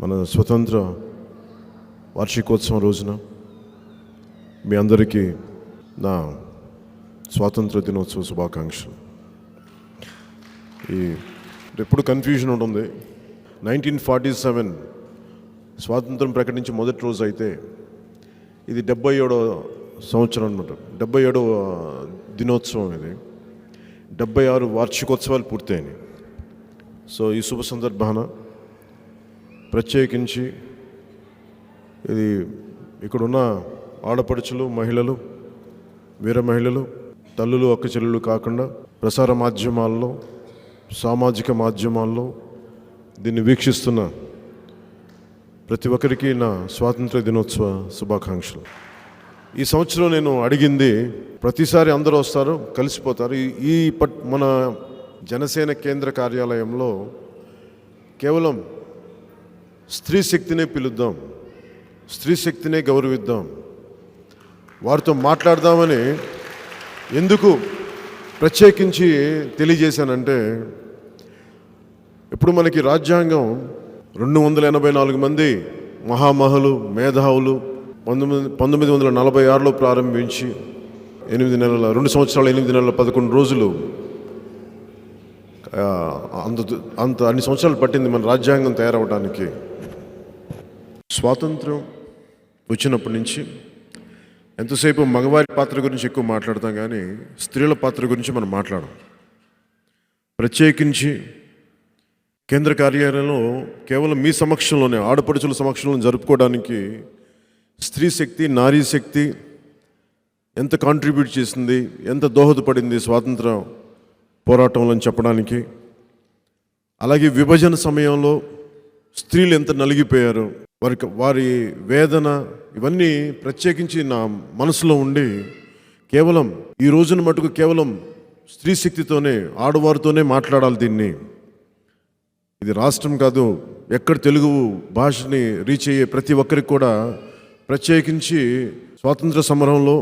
మన స్వతంత్ర వార్షికోత్సవం రోజున మీ అందరికీ నా స్వాతంత్ర దినోత్సవ శుభాకాంక్షలు. ఎప్పుడు కన్ఫ్యూజన్ ఉంటుంది. 1947 స్వాతంత్రం ప్రకటించి మొదటి రోజు అయితే ఇది 77వ సంవత్సరం అనమాట. 77వ దినోత్సవం. ఇది 76 వార్షికోత్సవాలు పూర్తయినాయి. సో ఈ శుభ సందర్భాన ప్రత్యేకించి ఇది ఇక్కడున్న ఆడపడుచులు, మహిళలు, వీర మహిళలు, తల్లులు, అక్క చెల్లెలు కాకుండా ప్రసార మాధ్యమాల్లో, సామాజిక మాధ్యమాల్లో దీన్ని వీక్షిస్తున్న ప్రతి ఒక్కరికి నా స్వాతంత్ర దినోత్సవ శుభాకాంక్షలు. ఈ సంవత్సరం నేను అడిగింది, ప్రతిసారి అందరూ వస్తారు, కలిసిపోతారు. మన జనసేన కేంద్ర కార్యాలయంలో కేవలం స్త్రీ శక్తినే పిలుద్దాం, స్త్రీ శక్తినే గౌరవిద్దాం, వారితో మాట్లాడదామని ఎందుకు ప్రత్యేకించి తెలియజేశానంటే, ఇప్పుడు మనకి రాజ్యాంగం 284 మంది మహామహులు, మేధావులు 1946లో ప్రారంభించి 2 సంవత్సరాలు 8 నెలల 11 రోజులు అన్ని సంవత్సరాలు పట్టింది మన రాజ్యాంగం తయారవడానికి. స్వాతంత్రం వచ్చినప్పటి నుంచి ఎంతసేపు మగవారి పాత్ర గురించి ఎక్కువ మాట్లాడతాం, కానీ స్త్రీల పాత్ర గురించి మనం మాట్లాడం. ప్రత్యేకించి కేంద్ర కార్యాలయంలో కేవలం మీ సమక్షంలోనే, ఆడపడుచుల సమక్షంలో జరుపుకోవడానికి స్త్రీ శక్తి, నారీ శక్తి ఎంత కాంట్రిబ్యూట్ చేసింది, ఎంత దోహదపడింది స్వాతంత్ర పోరాటంలో అని చెప్పడానికి. అలాగే విభజన సమయంలో స్త్రీలు ఎంత నలిగిపోయారు, వారి వేదన, ఇవన్నీ ప్రత్యేకించి నా మనసులో ఉండి కేవలం ఈ రోజున మటుకు కేవలం స్త్రీ శక్తితోనే, ఆడవారితోనే మాట్లాడాలి. దీన్ని ఇది రాష్ట్రం కాదు, ఎక్కడ తెలుగు భాషని రీచ్ అయ్యే ప్రతి ఒక్కరికి కూడా ప్రత్యేకించి స్వాతంత్ర సమరంలో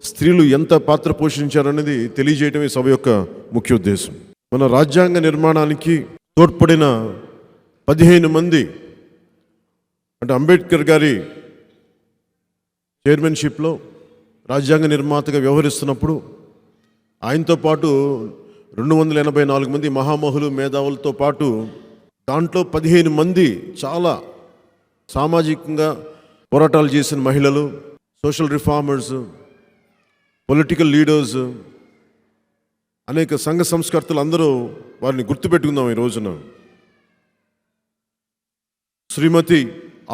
స్త్రీలు ఎంత పాత్ర పోషించారనేది తెలియజేయడమే సభ యొక్క ముఖ్య ఉద్దేశం. మన రాజ్యాంగ నిర్మాణానికి తోడ్పడిన 15 మంది, అంటే అంబేద్కర్ గారి చైర్మన్షిప్లో రాజ్యాంగ నిర్మాతగా వ్యవహరిస్తున్నప్పుడు ఆయనతో పాటు 284 మంది మహామహులు, మేధావులతో పాటు దాంట్లో 15 మంది చాలా సామాజికంగా పోరాటాలు చేసిన మహిళలు, సోషల్ రిఫార్మర్స్, పొలిటికల్ లీడర్స్, అనేక సంఘ సంస్కర్తలు, అందరూ వారిని గుర్తుపెట్టుకుందాం ఈ రోజున. Shrimati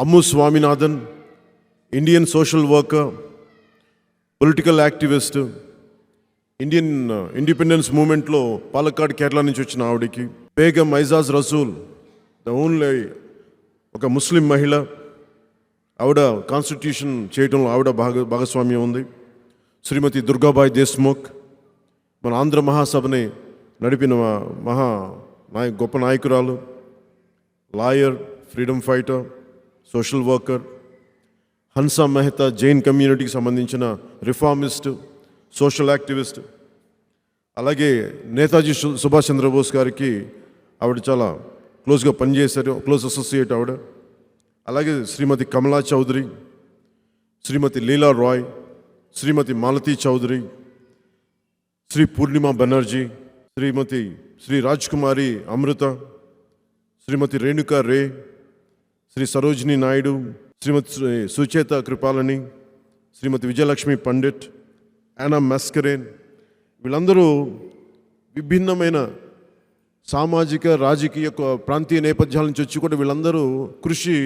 Ammu Swaminathan, Indian social worker, political activist, Indian independence మూమెంట్లో పాలక్కాడ్, కేరళ నుంచి వచ్చిన ఆవిడకి. బేగం ఐజాజ్ రసూల్, ద ఓన్లీ ఒక ముస్లిం మహిళ, ఆవిడ కాన్స్టిట్యూషన్ చేయడంలో ఆవిడ భాగస్వామ్యం ఉంది. శ్రీమతి దుర్గాబాయి దేశ్ముఖ్, మన ఆంధ్ర మహాసభని నడిపిన గొప్ప నాయకురాలు, lawyer, freedom fighter, social worker. Hansa Mehta, Jain కమ్యూనిటీకి సంబంధించిన రిఫార్మిస్ట్, సోషల్ యాక్టివిస్ట్. అలాగే నేతాజీ సుభాష్ చంద్రబోస్ గారికి ఆవిడ చాలా క్లోజ్గా పనిచేశారు, క్లోజ్ అసోసియేట్ ఆవిడ. అలాగే శ్రీమతి కమలా చౌదరి, శ్రీమతి లీలా రాయ్, శ్రీమతి మాలతీ చౌదరి, శ్రీ పూర్ణిమా బెనర్జీ, శ్రీ రాజ్కుమారి అమృత, శ్రీమతి రేణుకా రే, శ్రీ సరోజిని నాయుడు, శ్రీమతి సుచేత కృపాలని, శ్రీమతి విజయలక్ష్మి పండిట్, యానా మస్కరేన్. వీళ్ళందరూ విభిన్నమైన సామాజిక, రాజకీయ, ప్రాంతీయ నేపథ్యాల నుంచి వచ్చి కూడా వీళ్ళందరూ కృషి,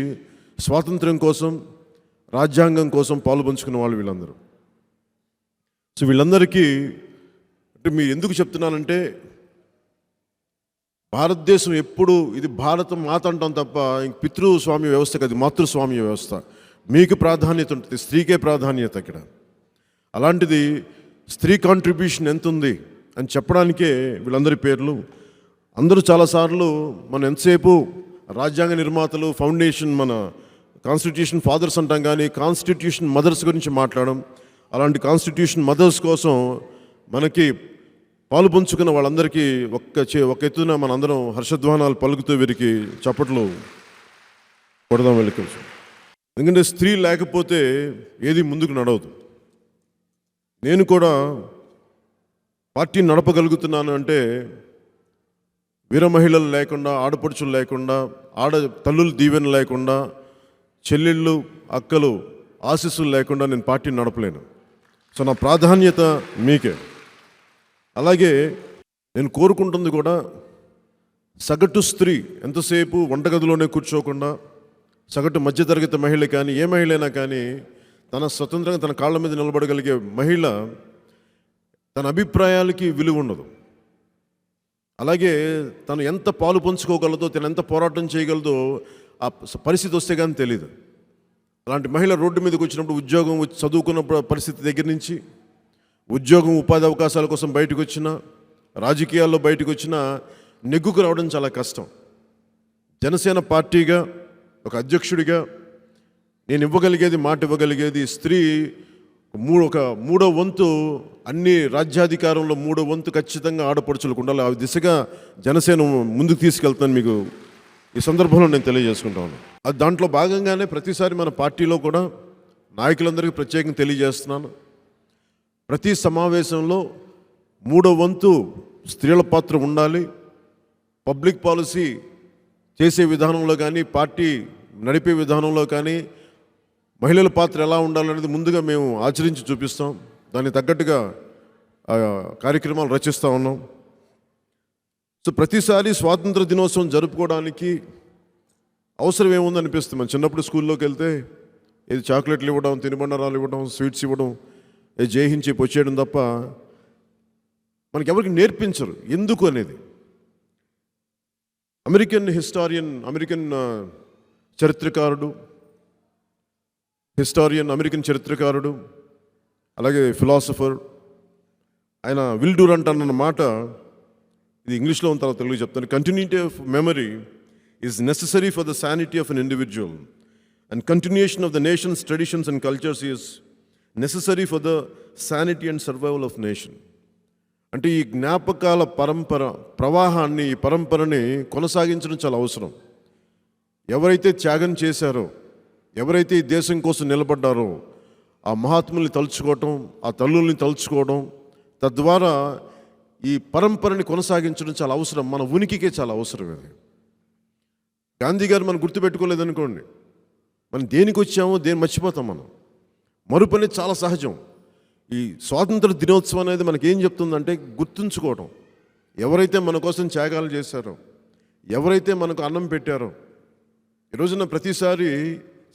స్వాతంత్ర్యం కోసం, రాజ్యాంగం కోసం పాలుపంచుకున్న వాళ్ళు వీళ్ళందరూ. సో వీళ్ళందరికీ అంటే మీరు ఎందుకు చెప్తున్నానంటే, భారతదేశం ఎప్పుడు ఇది భారత మాత అంటాం తప్ప ఇంక పితృస్వామ్య వ్యవస్థ కాదు, మాతృస్వామ్య వ్యవస్థ. మీకు ప్రాధాన్యత ఉంటుంది, స్త్రీకే ప్రాధాన్యత ఇక్కడ. అలాంటిది స్త్రీ కాంట్రిబ్యూషన్ ఎంత ఉంది అని చెప్పడానికే వీళ్ళందరి పేర్లు. అందరూ చాలాసార్లు మనం ఎంతసేపు రాజ్యాంగ నిర్మాతలు, ఫౌండేషన్, మన కాన్స్టిట్యూషన్ ఫాదర్స్ అంటాం, కానీ కాన్స్టిట్యూషన్ మదర్స్ గురించి మాట్లాడడం. అలాంటి కాన్స్టిట్యూషన్ మదర్స్ కోసం మనకి పాలు పంచుకున్న వాళ్ళందరికీ ఒక ఎత్తున మనందరం హర్షధ్వానాలు పలుకుతూ వీరికి చప్పట్లు కొడదాం వెళ్ళి కలిసి. ఎందుకంటే స్త్రీ లేకపోతే ఏది ముందుకు నడవదు. నేను కూడా పార్టీని నడపగలుగుతున్నాను అంటే వీర మహిళలు లేకుండా, ఆడపడుచులు లేకుండా, తల్లులు దీవెన లేకుండా, చెల్లెళ్ళు అక్కలు ఆశీస్సులు లేకుండా నేను పార్టీని నడపలేను. సో నా ప్రాధాన్యత మీకే. అలాగే నేను కోరుకుంటుంది కూడా సగటు స్త్రీ ఎంతసేపు వంటగదిలోనే కూర్చోకుండా, సగటు మధ్యతరగతి మహిళ కానీ ఏ మహిళైనా కానీ తన స్వతంత్రంగా తన కాళ్ళ మీద నిలబడగలిగే మహిళ తన అభిప్రాయాలకి విలువ ఉండదు. అలాగే తను ఎంత పాలు పంచుకోగలదో, తను ఎంత పోరాటం చేయగలదో ఆ పరిస్థితి వస్తే కానీ తెలియదు. అలాంటి మహిళ రోడ్డు మీదకి వచ్చినప్పుడు, ఉద్యోగం చదువుకున్న పరిస్థితి దగ్గర నుంచి, ఉద్యోగం ఉపాధి అవకాశాల కోసం బయటకు వచ్చినా, రాజకీయాల్లో బయటకు వచ్చినా నెగ్గుకు రావడం చాలా కష్టం. జనసేన పార్టీగా ఒక అధ్యక్షుడిగా నేను ఇవ్వగలిగేది, మాట ఇవ్వగలిగేది, స్త్రీ ఒక మూడో వంతు అన్ని రాజ్యాధికారంలో మూడో వంతు ఖచ్చితంగా ఆడపడుచులకు ఉండాలి. ఆ దిశగా జనసేన ముందుకు తీసుకెళ్తాను మీకు ఈ సందర్భంలో నేను తెలియజేసుకుంటాను. అది దాంట్లో భాగంగానే ప్రతిసారి మన పార్టీలో కూడా నాయకులందరికీ ప్రత్యేకంగా తెలియజేస్తున్నాను. ప్రతి సమావేశంలో మూడో వంతు స్త్రీల పాత్ర ఉండాలి. పబ్లిక్ పాలసీ చేసే విధానంలో కానీ, పార్టీ నడిపే విధానంలో కానీ మహిళల పాత్ర ఎలా ఉండాలనేది ముందుగా మేము ఆచరించి చూపిస్తాం. దానికి తగ్గట్టుగా కార్యక్రమాలు రచిస్తూ ఉన్నాం. సో ప్రతిసారి స్వాతంత్ర దినోత్సవం జరుపుకోవడానికి అవసరం ఏముంది అనిపిస్తుంది. మనం చిన్నప్పుడు స్కూల్లోకి వెళ్తే ఇది చాక్లెట్లు ఇవ్వడం, తినుబండరాలు ఇవ్వడం, స్వీట్స్ ఇవ్వడం, ఇది జయించి వచ్చేయడం తప్ప మనకి ఎవరికి నేర్పించరు ఎందుకు అనేది. అమెరికన్ అమెరికన్ చరిత్రకారుడు అలాగే ఫిలాసఫర్ ఆయన విల్ డ్యూరంట్ అన్న మాట, ఇది ఇంగ్లీష్లో ఉన్న తర్వాత తెలుగు చెప్తాను. Continuity of memory is necessary for the sanity of an individual and continuation of the nations traditions and cultures is necessary for the sanity and survival of nation. అంటే ఈ జ్ఞాపకాల ప్రవాహాన్ని, ఈ పరంపరని కొనసాగించడం చాలా అవసరం. ఎవరైతే త్యాగం చేశారో, ఎవరైతే ఈ దేశం కోసం నిలబడ్డారో ఆ మహాత్ముల్ని తలుచుకోవటం, ఆ తల్లుల్ని తలుచుకోవడం, తద్వారా ఈ పరంపరని కొనసాగించడం చాలా అవసరం. మన ఉనికికే చాలా అవసరం. ఇది గాంధీ గారు మనం గుర్తుపెట్టుకోలేదనుకోండి, మనం దేనికి వచ్చామో దేని మర్చిపోతాం. మనం మరుపు అనేది చాలా సహజం. ఈ స్వాతంత్ర దినోత్సవం అనేది మనకి ఏం చెప్తుందంటే గుర్తుంచుకోవడం. ఎవరైతే మన కోసం త్యాగాలు చేశారో, ఎవరైతే మనకు అన్నం పెట్టారో. ఈ రోజున ప్రతిసారి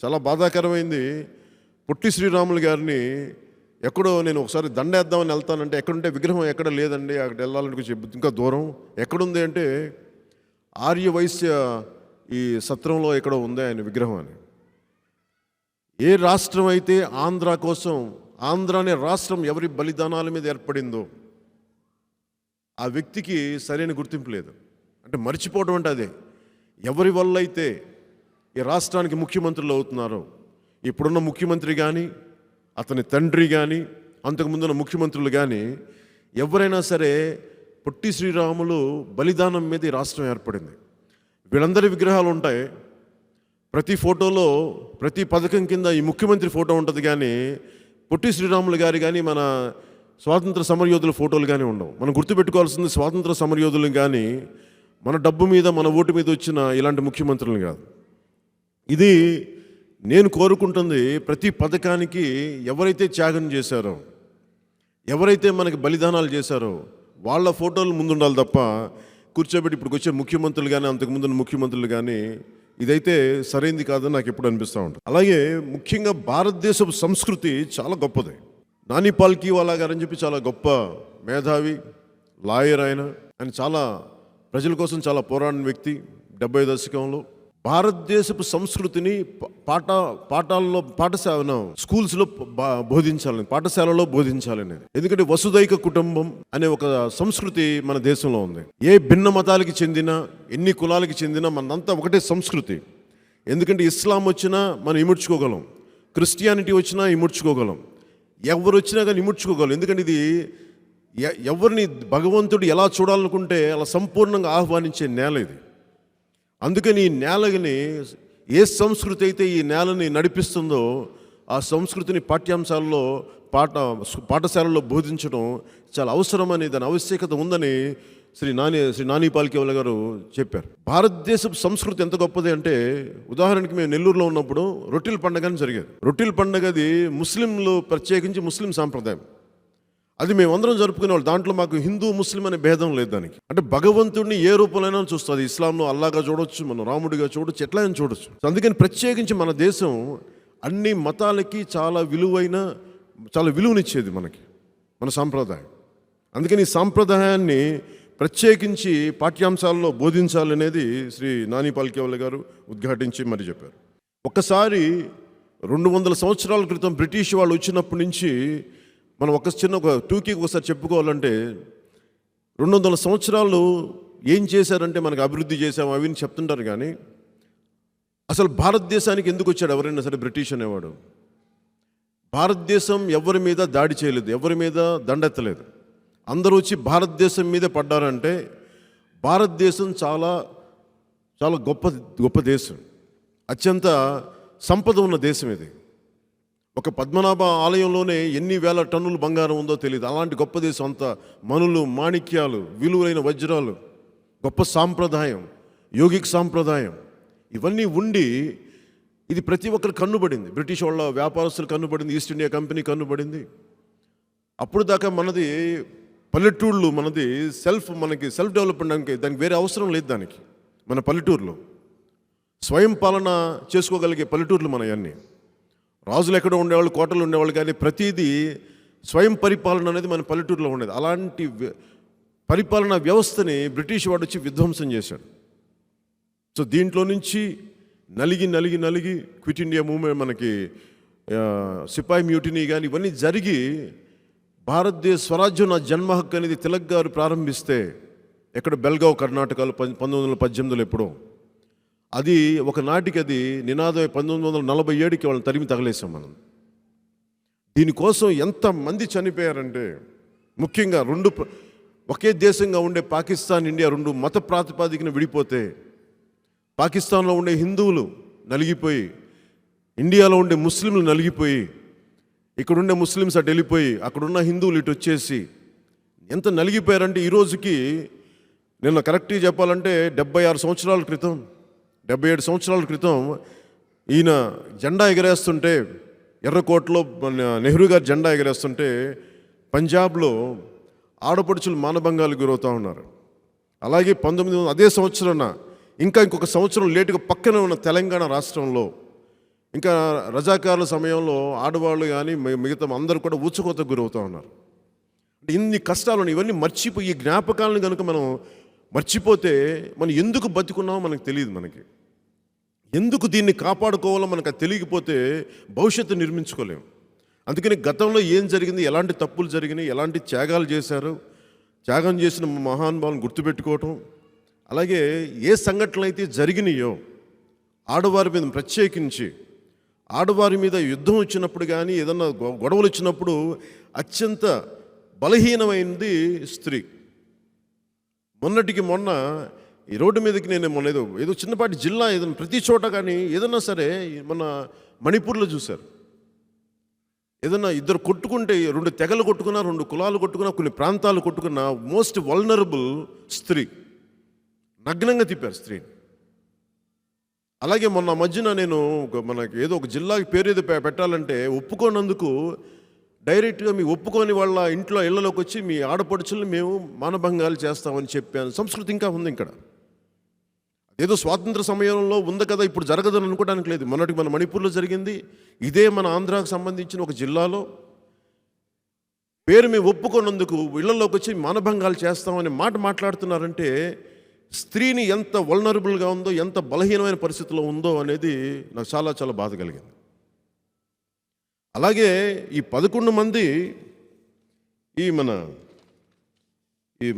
చాలా బాధాకరమైంది, పొట్టి శ్రీరాములు గారిని ఎక్కడో నేను ఒకసారి దండేద్దామని వెళ్తానంటే ఎక్కడుంటే విగ్రహం ఎక్కడ లేదండి, అక్కడ వెళ్ళాలని కొంచెం ఇంకా దూరం. ఎక్కడుంది అంటే ఆర్యవైశ్య ఈ సత్రంలో ఎక్కడో ఉంది ఆయన విగ్రహం అని. ఏ రాష్ట్రం అయితే ఆంధ్ర కోసం, ఆంధ్ర అనే రాష్ట్రం ఎవరి బలిదానాల మీద ఏర్పడిందో ఆ వ్యక్తికి సరైన గుర్తింపు లేదు. అంటే మర్చిపోవడం అంటే అదే. ఎవరి వల్ల అయితే ఈ రాష్ట్రానికి ముఖ్యమంత్రులు అవుతున్నారో, ఇప్పుడున్న ముఖ్యమంత్రి కానీ, అతని తండ్రి కానీ, అంతకుముందున్న ముఖ్యమంత్రులు కానీ, ఎవరైనా సరే పొట్టి శ్రీరాములు బలిదానం మీద ఈ రాష్ట్రం ఏర్పడింది. వీళ్ళందరి విగ్రహాలు ఉంటాయి. ప్రతి ఫోటోలో, ప్రతి పథకం కింద ఈ ముఖ్యమంత్రి ఫోటో ఉంటుంది, కానీ పొట్టి శ్రీరాములు గారు కానీ మన స్వాతంత్ర సమరయోధుల ఫోటోలు కానీ ఉండవు. మనం గుర్తుపెట్టుకోవాల్సింది స్వాతంత్ర సమరయోధులు కానీ మన డబ్బు మీద, మన ఓటు మీద వచ్చిన ఇలాంటి ముఖ్యమంత్రులు కాదు. ఇది నేను కోరుకుంటుంది. ప్రతి పథకానికి ఎవరైతే త్యాగం చేశారో, ఎవరైతే మనకి బలిదానాలు చేశారో వాళ్ళ ఫోటోలు ముందుండాలి తప్ప కూర్చోబెట్టి ఇప్పుడు వచ్చే ముఖ్యమంత్రులు కానీ, అంతకుముందు ముఖ్యమంత్రులు కానీ ఇదైతే సరైనది కాదని నాకు ఎప్పుడు అనిపిస్తూ ఉంటుంది. అలాగే ముఖ్యంగా భారతదేశపు సంస్కృతి చాలా గొప్పది. నాని పాల్కీవాలా గారు అని చెప్పి చాలా గొప్ప మేధావి, లాయర్. ఆయన చాలా ప్రజల కోసం చాలా పోరాడిన వ్యక్తి. 70 దశకంలో భారతదేశపు సంస్కృతిని స్కూల్స్లో బోధించాలని, పాఠశాలలో బోధించాలనేది. ఎందుకంటే వసుదైక కుటుంబం అనే ఒక సంస్కృతి మన దేశంలో ఉంది. ఏ భిన్న మతాలకి చెందిన, ఎన్ని కులాలకి చెందిన మనంతా ఒకటే సంస్కృతి. ఎందుకంటే ఇస్లాం వచ్చినా మనం ఇముడ్చుకోగలం, క్రిస్టియానిటీ వచ్చినా ఇముడ్చుకోగలం, ఎవరు వచ్చినా కానీ ఇముడ్చుకోగలం. ఎందుకంటే ఇది ఎవరిని భగవంతుడు ఎలా చూడాలనుకుంటే అలా సంపూర్ణంగా ఆహ్వానించే నేల ఇది. అందుకని ఈ నేలని, ఏ సంస్కృతి అయితే ఈ నేలని నడిపిస్తుందో ఆ సంస్కృతిని పాఠ్యాంశాల్లో పాఠశాలలో బోధించడం చాలా అవసరమని, దాని ఆవశ్యకత ఉందని శ్రీ నాని పాల్కేవల గారు చెప్పారు. భారతదేశపు సంస్కృతి ఎంత గొప్పది అంటే, ఉదాహరణకి మేము నెల్లూరులో ఉన్నప్పుడు రొట్టెల పండుగ అని జరిగేది. రొట్టెల పండుగది ముస్లింలు, ప్రత్యేకించి ముస్లిం సాంప్రదాయం. అది మేమందరం జరుపుకునేవాళ్ళు. దాంట్లో మాకు హిందూ ముస్లిం అనే భేదం లేదు. దానికి అంటే భగవంతుడిని ఏ రూపంలో చూస్తుంది. ఇస్లాంలో అల్లాగా చూడొచ్చు, మనం రాముడిగా చూడొచ్చు, ఎట్లా అని చూడొచ్చు. అందుకని ప్రత్యేకించి మన దేశం అన్ని మతాలకి చాలా విలువనిచ్చేది మనకి, మన సాంప్రదాయం. అందుకని ఈ సాంప్రదాయాన్ని ప్రత్యేకించి పాఠ్యాంశాల్లో బోధించాలనేది శ్రీ నాని పాల్కేవల గారు ఉద్ఘాటించి మరి చెప్పారు. ఒక్కసారి 200 సంవత్సరాల క్రితం బ్రిటిష్ వాళ్ళు వచ్చినప్పటి నుంచి మనం ఒక టూకీకి ఒకసారి చెప్పుకోవాలంటే, 200 సంవత్సరాలు ఏం చేశారంటే మనకు అభివృద్ధి చేశాము అవి చెప్తుంటారు. కానీ అసలు భారతదేశానికి ఎందుకు వచ్చాడు ఎవరైనా సరే బ్రిటిష్ అనేవాడు? భారతదేశం ఎవరి మీద దాడి చేయలేదు, ఎవరి మీద దండెత్తలేదు. అందరూ వచ్చి భారతదేశం మీదే పడ్డారంటే భారతదేశం చాలా చాలా గొప్ప దేశం, అత్యంత సంపద ఉన్న దేశం ఇది. ఒక పద్మనాభ ఆలయంలోనే ఎన్ని వేల టన్నులు బంగారం ఉందో తెలియదు. అలాంటి గొప్ప దేశం. అంత మనులు, మాణిక్యాలు, విలువైన వజ్రాలు, గొప్ప సాంప్రదాయం, యోగిక్ సాంప్రదాయం ఇవన్నీ ఉండి ఇది ప్రతి ఒక్కరు కన్నుబడింది. బ్రిటిష్ వాళ్ళ వ్యాపారస్తులు కన్నుబడింది, ఈస్ట్ ఇండియా కంపెనీ కన్నుబడింది. అప్పుడు దాకా మనది పల్లెటూళ్ళు, మనకి సెల్ఫ్ డెవలప్మెంట్, దానికి వేరే అవసరం లేదు. దానికి మన పల్లెటూరులో స్వయం పాలన చేసుకోగలిగే పల్లెటూర్లు మనయన్నీ. రాజులు ఎక్కడ ఉండేవాళ్ళు, కోటలు ఉండేవాళ్ళు, కానీ ప్రతిదీ స్వయం పరిపాలన అనేది మన పల్లెటూరులో ఉండేది. అలాంటి పరిపాలనా వ్యవస్థని బ్రిటిష్ వాడు వచ్చి విధ్వంసం చేశాడు. సో దీంట్లో నుంచి నలిగి క్విట్ ఇండియా మూవ్మెంట్, మనకి సిపాయి మ్యూటినీ కానీ ఇవన్నీ జరిగి భారతదేశ స్వరాజ్యం నా జన్మ హక్కు అనేది తిలక్ గారు ప్రారంభిస్తే, ఎక్కడ బెల్గావ్ కర్ణాటకలో 1918లో ఎప్పుడో, అది ఒకనాటికి అది నినాదం 1947కి వాళ్ళని తరిమి తగలేసాం మనం. దీనికోసం ఎంతమంది చనిపోయారంటే, ముఖ్యంగా ఒకే దేశంగా ఉండే పాకిస్తాన్, ఇండియా 2 మత ప్రాతిపాదికన విడిపోతే పాకిస్తాన్లో ఉండే హిందువులు నలిగిపోయి, ఇండియాలో ఉండే ముస్లింలు నలిగిపోయి, ఇక్కడుండే ముస్లిమ్స్ అటు వెళ్ళిపోయి అక్కడున్న హిందువులు ఇటు వచ్చేసి ఎంత నలిగిపోయారంటే, ఈరోజుకి నిన్న కరెక్ట్గా చెప్పాలంటే 76 సంవత్సరాల క్రితం, 77 సంవత్సరాల క్రితం ఈయన జెండా ఎగరేస్తుంటే, ఎర్రకోటలో నెహ్రూ గారు జెండా ఎగరేస్తుంటే పంజాబ్లో ఆడపడుచులు మానభంగాలకు గురవుతూ ఉన్నారు. అలాగే 1900 అదే సంవత్సరాన ఇంకొక సంవత్సరం లేటుగా పక్కన ఉన్న తెలంగాణ రాష్ట్రంలో ఇంకా రజాకారుల సమయంలో ఆడవాళ్ళు కానీ మిగతా అందరూ కూడా ఊచకోతకు గురవుతూ ఉన్నారు. అంటే ఇన్ని కష్టాలు, ఇవన్నీ మర్చిపోయి, ఈ జ్ఞాపకాలను కనుక మనం మర్చిపోతే మనం ఎందుకు బతుకున్నామో మనకు తెలియదు. మనకి ఎందుకు దీన్ని కాపాడుకోవాలో మనకు తెలియకపోతే భవిష్యత్తు నిర్మించుకోలేము. అందుకని గతంలో ఏం జరిగింది, ఎలాంటి తప్పులు జరిగినాయి, ఎలాంటి త్యాగాలు చేశారు, త్యాగం చేసిన మహానుభావులను గుర్తుపెట్టుకోవటం, అలాగే ఏ సంఘటనలు అయితే జరిగినాయో ఆడవారి మీద ప్రత్యేకించి, ఆడవారి మీద యుద్ధం వచ్చినప్పుడు కానీ ఏదన్నా గొడవలు వచ్చినప్పుడు అత్యంత బలహీనమైనది స్త్రీ. మొన్నటికి మొన్న ఈ రోడ్డు మీదకి నేను మొన్న ఏదో చిన్నపాటి జిల్లా ఏదైనా ప్రతి చోట కానీ ఏదన్నా సరే, మన మణిపూర్లో చూశారు, ఏదన్నా ఇద్దరు కొట్టుకుంటే 2 తెగలు కొట్టుకున్నా, 2 కులాలు కొట్టుకున్నా, కొన్ని ప్రాంతాలు కొట్టుకున్న మోస్ట్ వల్నరబుల్ స్త్రీ నగ్నంగా తిప్పారు స్త్రీని. అలాగే మొన్న మధ్యన నేను మనకి ఏదో ఒక జిల్లాకి పేరు ఏదో పెట్టాలంటే ఒప్పుకోనందుకు డైరెక్ట్గా మీ ఒప్పుకొని వాళ్ళ ఇళ్ళలోకి వచ్చి మీ ఆడపడుచుల్ని మేము మానభంగాలు చేస్తామని చెప్పాను. సంస్కృతి ఇంకా ఉంది ఇక్కడ. ఏదో స్వాతంత్ర సమయంలో ఉంది కదా, ఇప్పుడు జరగదని అనుకోవడానికి లేదు. మొన్నటికి మన మణిపూర్లో జరిగింది. ఇదే మన ఆంధ్రాకు సంబంధించిన ఒక జిల్లాలో పేరు మేము ఒప్పుకోనందుకు ఇళ్లలోకి వచ్చి మానభంగాలు చేస్తామని మాట్లాడుతున్నారంటే స్త్రీని ఎంత వల్నరబుల్గా ఉందో, ఎంత బలహీనమైన పరిస్థితిలో ఉందో అనేది నాకు చాలా చాలా బాధ కలిగింది. అలాగే ఈ 11 మంది ఈ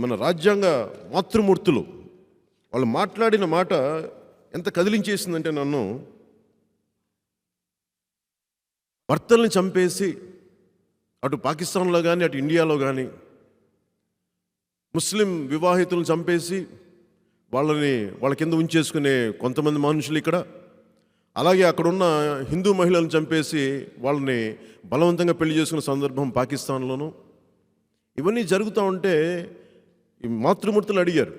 మన రాజ్యాంగ మాతృమూర్తులు వాళ్ళు మాట్లాడిన మాట ఎంత కదిలించేసిందంటే, నన్ను భర్తల్ని చంపేసి అటు పాకిస్తాన్లో కానీ అటు ఇండియాలో కానీ ముస్లిం వివాహితులను చంపేసి వాళ్ళ కింద ఉంచేసుకునే కొంతమంది మనుషులు ఇక్కడ, అలాగే అక్కడున్న హిందూ మహిళలను చంపేసి వాళ్ళని బలవంతంగా పెళ్లి చేసుకున్న సందర్భం పాకిస్తాన్లోనూ. ఇవన్నీ జరుగుతూ ఉంటే ఈ మాతృమూర్తులు అడిగారు,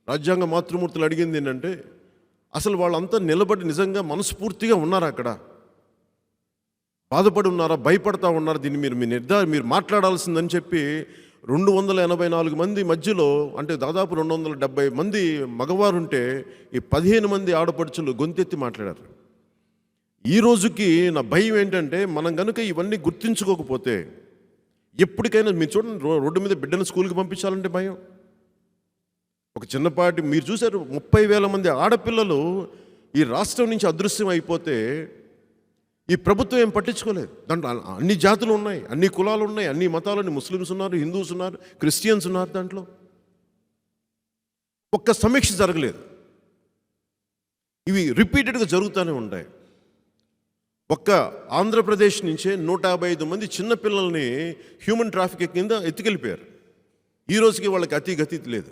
రాజ్యాంగ మాతృమూర్తులు అడిగింది ఏంటంటే, అసలు వాళ్ళంతా నిలబడి నిజంగా మనస్ఫూర్తిగా ఉన్నారా, అక్కడ బాధపడి ఉన్నారా, భయపడతా ఉన్నారా, దీన్ని మీరు మాట్లాడాల్సిందని చెప్పి 284 మంది మధ్యలో, అంటే దాదాపు 270 మంది మగవారుంటే ఈ 15 మంది ఆడపడుచులు గొంతెత్తి మాట్లాడారు. ఈ రోజుకి నా భయం ఏంటంటే, మనం కనుక ఇవన్నీ గుర్తించుకోకపోతే ఎప్పటికైనా మీరు చూడండి, రోడ్డు మీద బిడ్డను స్కూల్కి పంపించాలంటే భయం. ఒక చిన్నపాటి మీరు చూశారు, 30,000 మంది ఆడపిల్లలు ఈ రాష్ట్రం నుంచి అదృశ్యం అయిపోతే ఈ ప్రభుత్వం ఏం పట్టించుకోలేదు. దాంట్లో అన్ని జాతులు ఉన్నాయి, అన్ని కులాలు ఉన్నాయి, అన్ని మతాలు, ముస్లిమ్స్ ఉన్నారు, హిందూస్ ఉన్నారు, క్రిస్టియన్స్ ఉన్నారు. దాంట్లో ఒక్క సమీక్ష జరగలేదు. ఇవి రిపీటెడ్గా జరుగుతూనే ఉంటాయి. ఒక్క ఆంధ్రప్రదేశ్ నుంచే 155 మంది చిన్నపిల్లల్ని హ్యూమన్ ట్రాఫికింగ్ కింద ఎత్తుకెళ్ళిపోయారు. ఈ రోజుకి వాళ్ళకి గతి లేదు.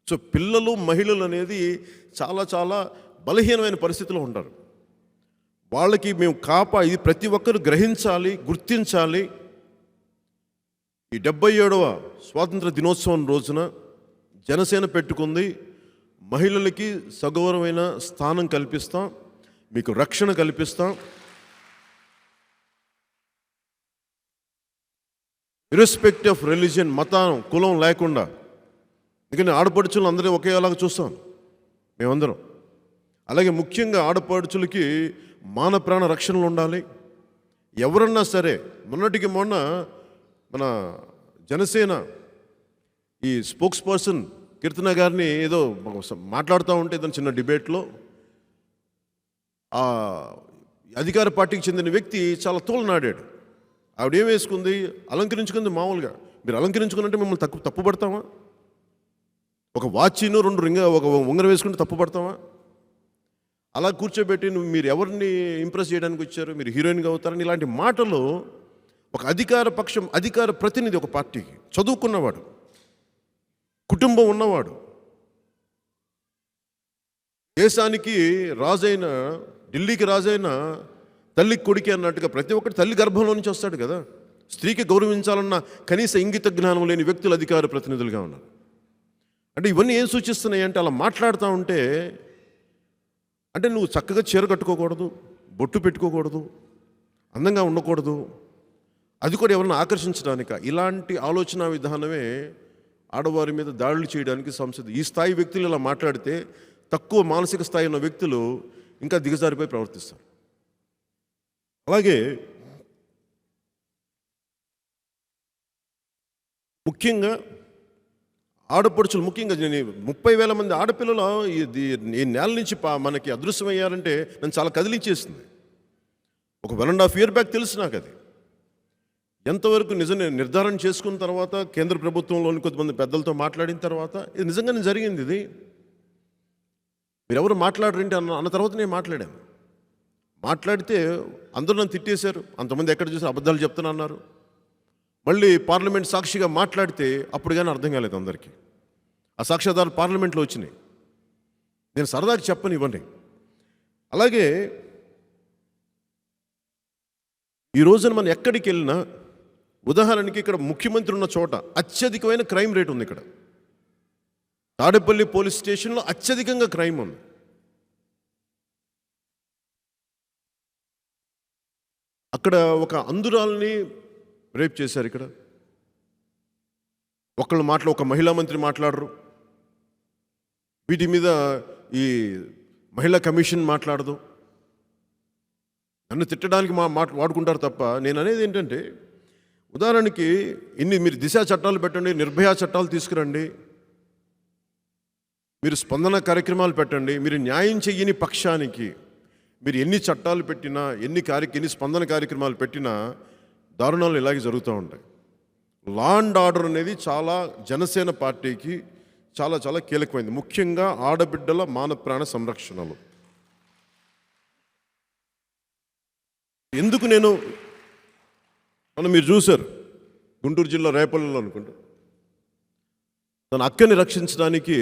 సో పిల్లలు, మహిళలు అనేది చాలా చాలా బలహీనమైన పరిస్థితిలో ఉంటారు. వాళ్ళకి మేము ఇది ప్రతి ఒక్కరు గ్రహించాలి, గుర్తించాలి. ఈ 77వ స్వాతంత్ర దినోత్సవం రోజున జనసేన పెట్టుకుంది, మహిళలకి సగౌరవమైన స్థానం కల్పిస్తాం, మీకు రక్షణ కల్పిస్తాం, ఇర్రెస్పెక్టివ్ ఆఫ్ రిలీజియన్, మతం, కులం లేకుండా. ఎందుకంటే ఆడపడుచులు అందరూ ఒకేలాగా చూస్తాం మేమందరం. అలాగే ముఖ్యంగా ఆడపడుచులకి మాన ప్రాణ రక్షణలు ఉండాలి. ఎవరన్నా సరే, మొన్నటికి మొన్న మన జనసేన ఈ స్పోక్స్ పర్సన్ కీర్తన గారిని ఏదో మాట్లాడుతూ ఉంటే ఏదైనా చిన్న డిబేట్లో అధికార పార్టీకి చెందిన వ్యక్తి చాలా తోలనాడాడు. ఆవిడ ఏం వేసుకుంది, అలంకరించుకుంది మామూలుగా. మీరు అలంకరించుకున్నట్టే మిమ్మల్ని తప్పుపడతామా? ఒక వాచిను 2 ఒక ఉంగరం వేసుకుంటే తప్పుపడతామా? అలా కూర్చోబెట్టి మీరు ఎవరిని ఇంప్రెస్ చేయడానికి వచ్చారు, మీరు హీరోయిన్గా అవుతారని ఇలాంటి మాటలు ఒక అధికార ప్రతినిధి, ఒక పార్టీకి చదువుకున్నవాడు, కుటుంబం ఉన్నవాడు, దేశానికి రాజైన, ఢిల్లీకి రాజైన తల్లికి కొడుకే అన్నట్టుగా ప్రతి ఒక్కటి తల్లి గర్భంలో నుంచి వస్తాడు కదా. స్త్రీకి గౌరవించాలన్న కనీస ఇంగిత జ్ఞానం లేని వ్యక్తులు అధికార ప్రతినిధులుగా ఉన్నారు. అంటే ఇవన్నీ ఏం సూచిస్తున్నాయి అంటే, అలా మాట్లాడుతూ ఉంటే, అంటే నువ్వు చక్కగా చీర కట్టుకోకూడదు, బొట్టు పెట్టుకోకూడదు, అందంగా ఉండకూడదు, అది కూడా ఎవరిని ఆకర్షించడానిక. ఇలాంటి ఆలోచన విధానమే ఆడవారి మీద దాడులు చేయడానికి సంసిద్ధం. ఈ స్థాయి వ్యక్తులు ఇలా మాట్లాడితే తక్కువ మానసిక స్థాయి ఉన్న వ్యక్తులు ఇంకా దిగజారిపోయి ప్రవర్తిస్తారు. అలాగే ముఖ్యంగా ఆడపడుచులు, ముఖ్యంగా 30,000 మంది ఆడపిల్లలు ఈ నేల నుంచి మనకి అదృశ్యమయ్యారంటే నన్ను చాలా కదిలించేసింది. ఒక 1.5 year బ్యాక్ తెలుసు నాకు. అది ఎంతవరకు నిజం నిర్ధారణ చేసుకున్న తర్వాత, కేంద్ర ప్రభుత్వంలోని కొంతమంది పెద్దలతో మాట్లాడిన తర్వాత, ఇది నిజంగానే జరిగింది. ఇది మీరెవరు మాట్లాడరేంటి అన్న తర్వాత నేను మాట్లాడితే అందరూ నన్ను తిట్టేశారు. అంతమంది ఎక్కడ చూసి అబద్ధాలు చెప్తున్నా అన్నారు. మళ్ళీ పార్లమెంట్ సాక్షిగా మాట్లాడితే అప్పుడు కానీ అర్థం కాలేదు అందరికీ. ఆ సాక్ష్యాధారాలు పార్లమెంట్లో వచ్చినాయి. నేను సరదాగా చెప్పను ఇవ్వండి. అలాగే ఈ రోజున మనం ఎక్కడికి వెళ్ళినా, ఉదాహరణకి ఇక్కడ ముఖ్యమంత్రి ఉన్న చోట అత్యధికమైన క్రైమ్ రేట్ ఉంది. ఇక్కడ తాడేపల్లి పోలీస్ స్టేషన్లో అత్యధికంగా క్రైమ్ ఉంది. అక్కడ ఒక అందురాల్ని రేప్ చేశారు. ఇక్కడ ఒక మహిళా మంత్రి మాట్లాడరు. వీటి మీద ఈ మహిళా కమిషన్ మాట్లాడదు. నన్ను తిట్టడానికి వాడుకుంటారు తప్ప. నేను అనేది ఏంటంటే, ఉదాహరణకి మీరు దిశ చట్టాలు పెట్టండి, నిర్భయ చట్టాలు తీసుకురండి, మీరు స్పందన కార్యక్రమాలు పెట్టండి. మీరు న్యాయం చెయ్యని పక్షానికి మీరు ఎన్ని చట్టాలు పెట్టినా, ఎన్ని స్పందన కార్యక్రమాలు పెట్టినా దారుణాలు ఇలాగే జరుగుతూ ఉంటాయి. లా అండ్ ఆర్డర్ అనేది చాలా జనసేన పార్టీకి చాలా చాలా కీలకమైంది. ముఖ్యంగా ఆడబిడ్డల మాన ప్రాణ సంరక్షణలు. ఎందుకు మీరు చూశారు, గుంటూరు జిల్లా రేపల్లిలో అనుకుంటా తన అక్కని రక్షించడానికి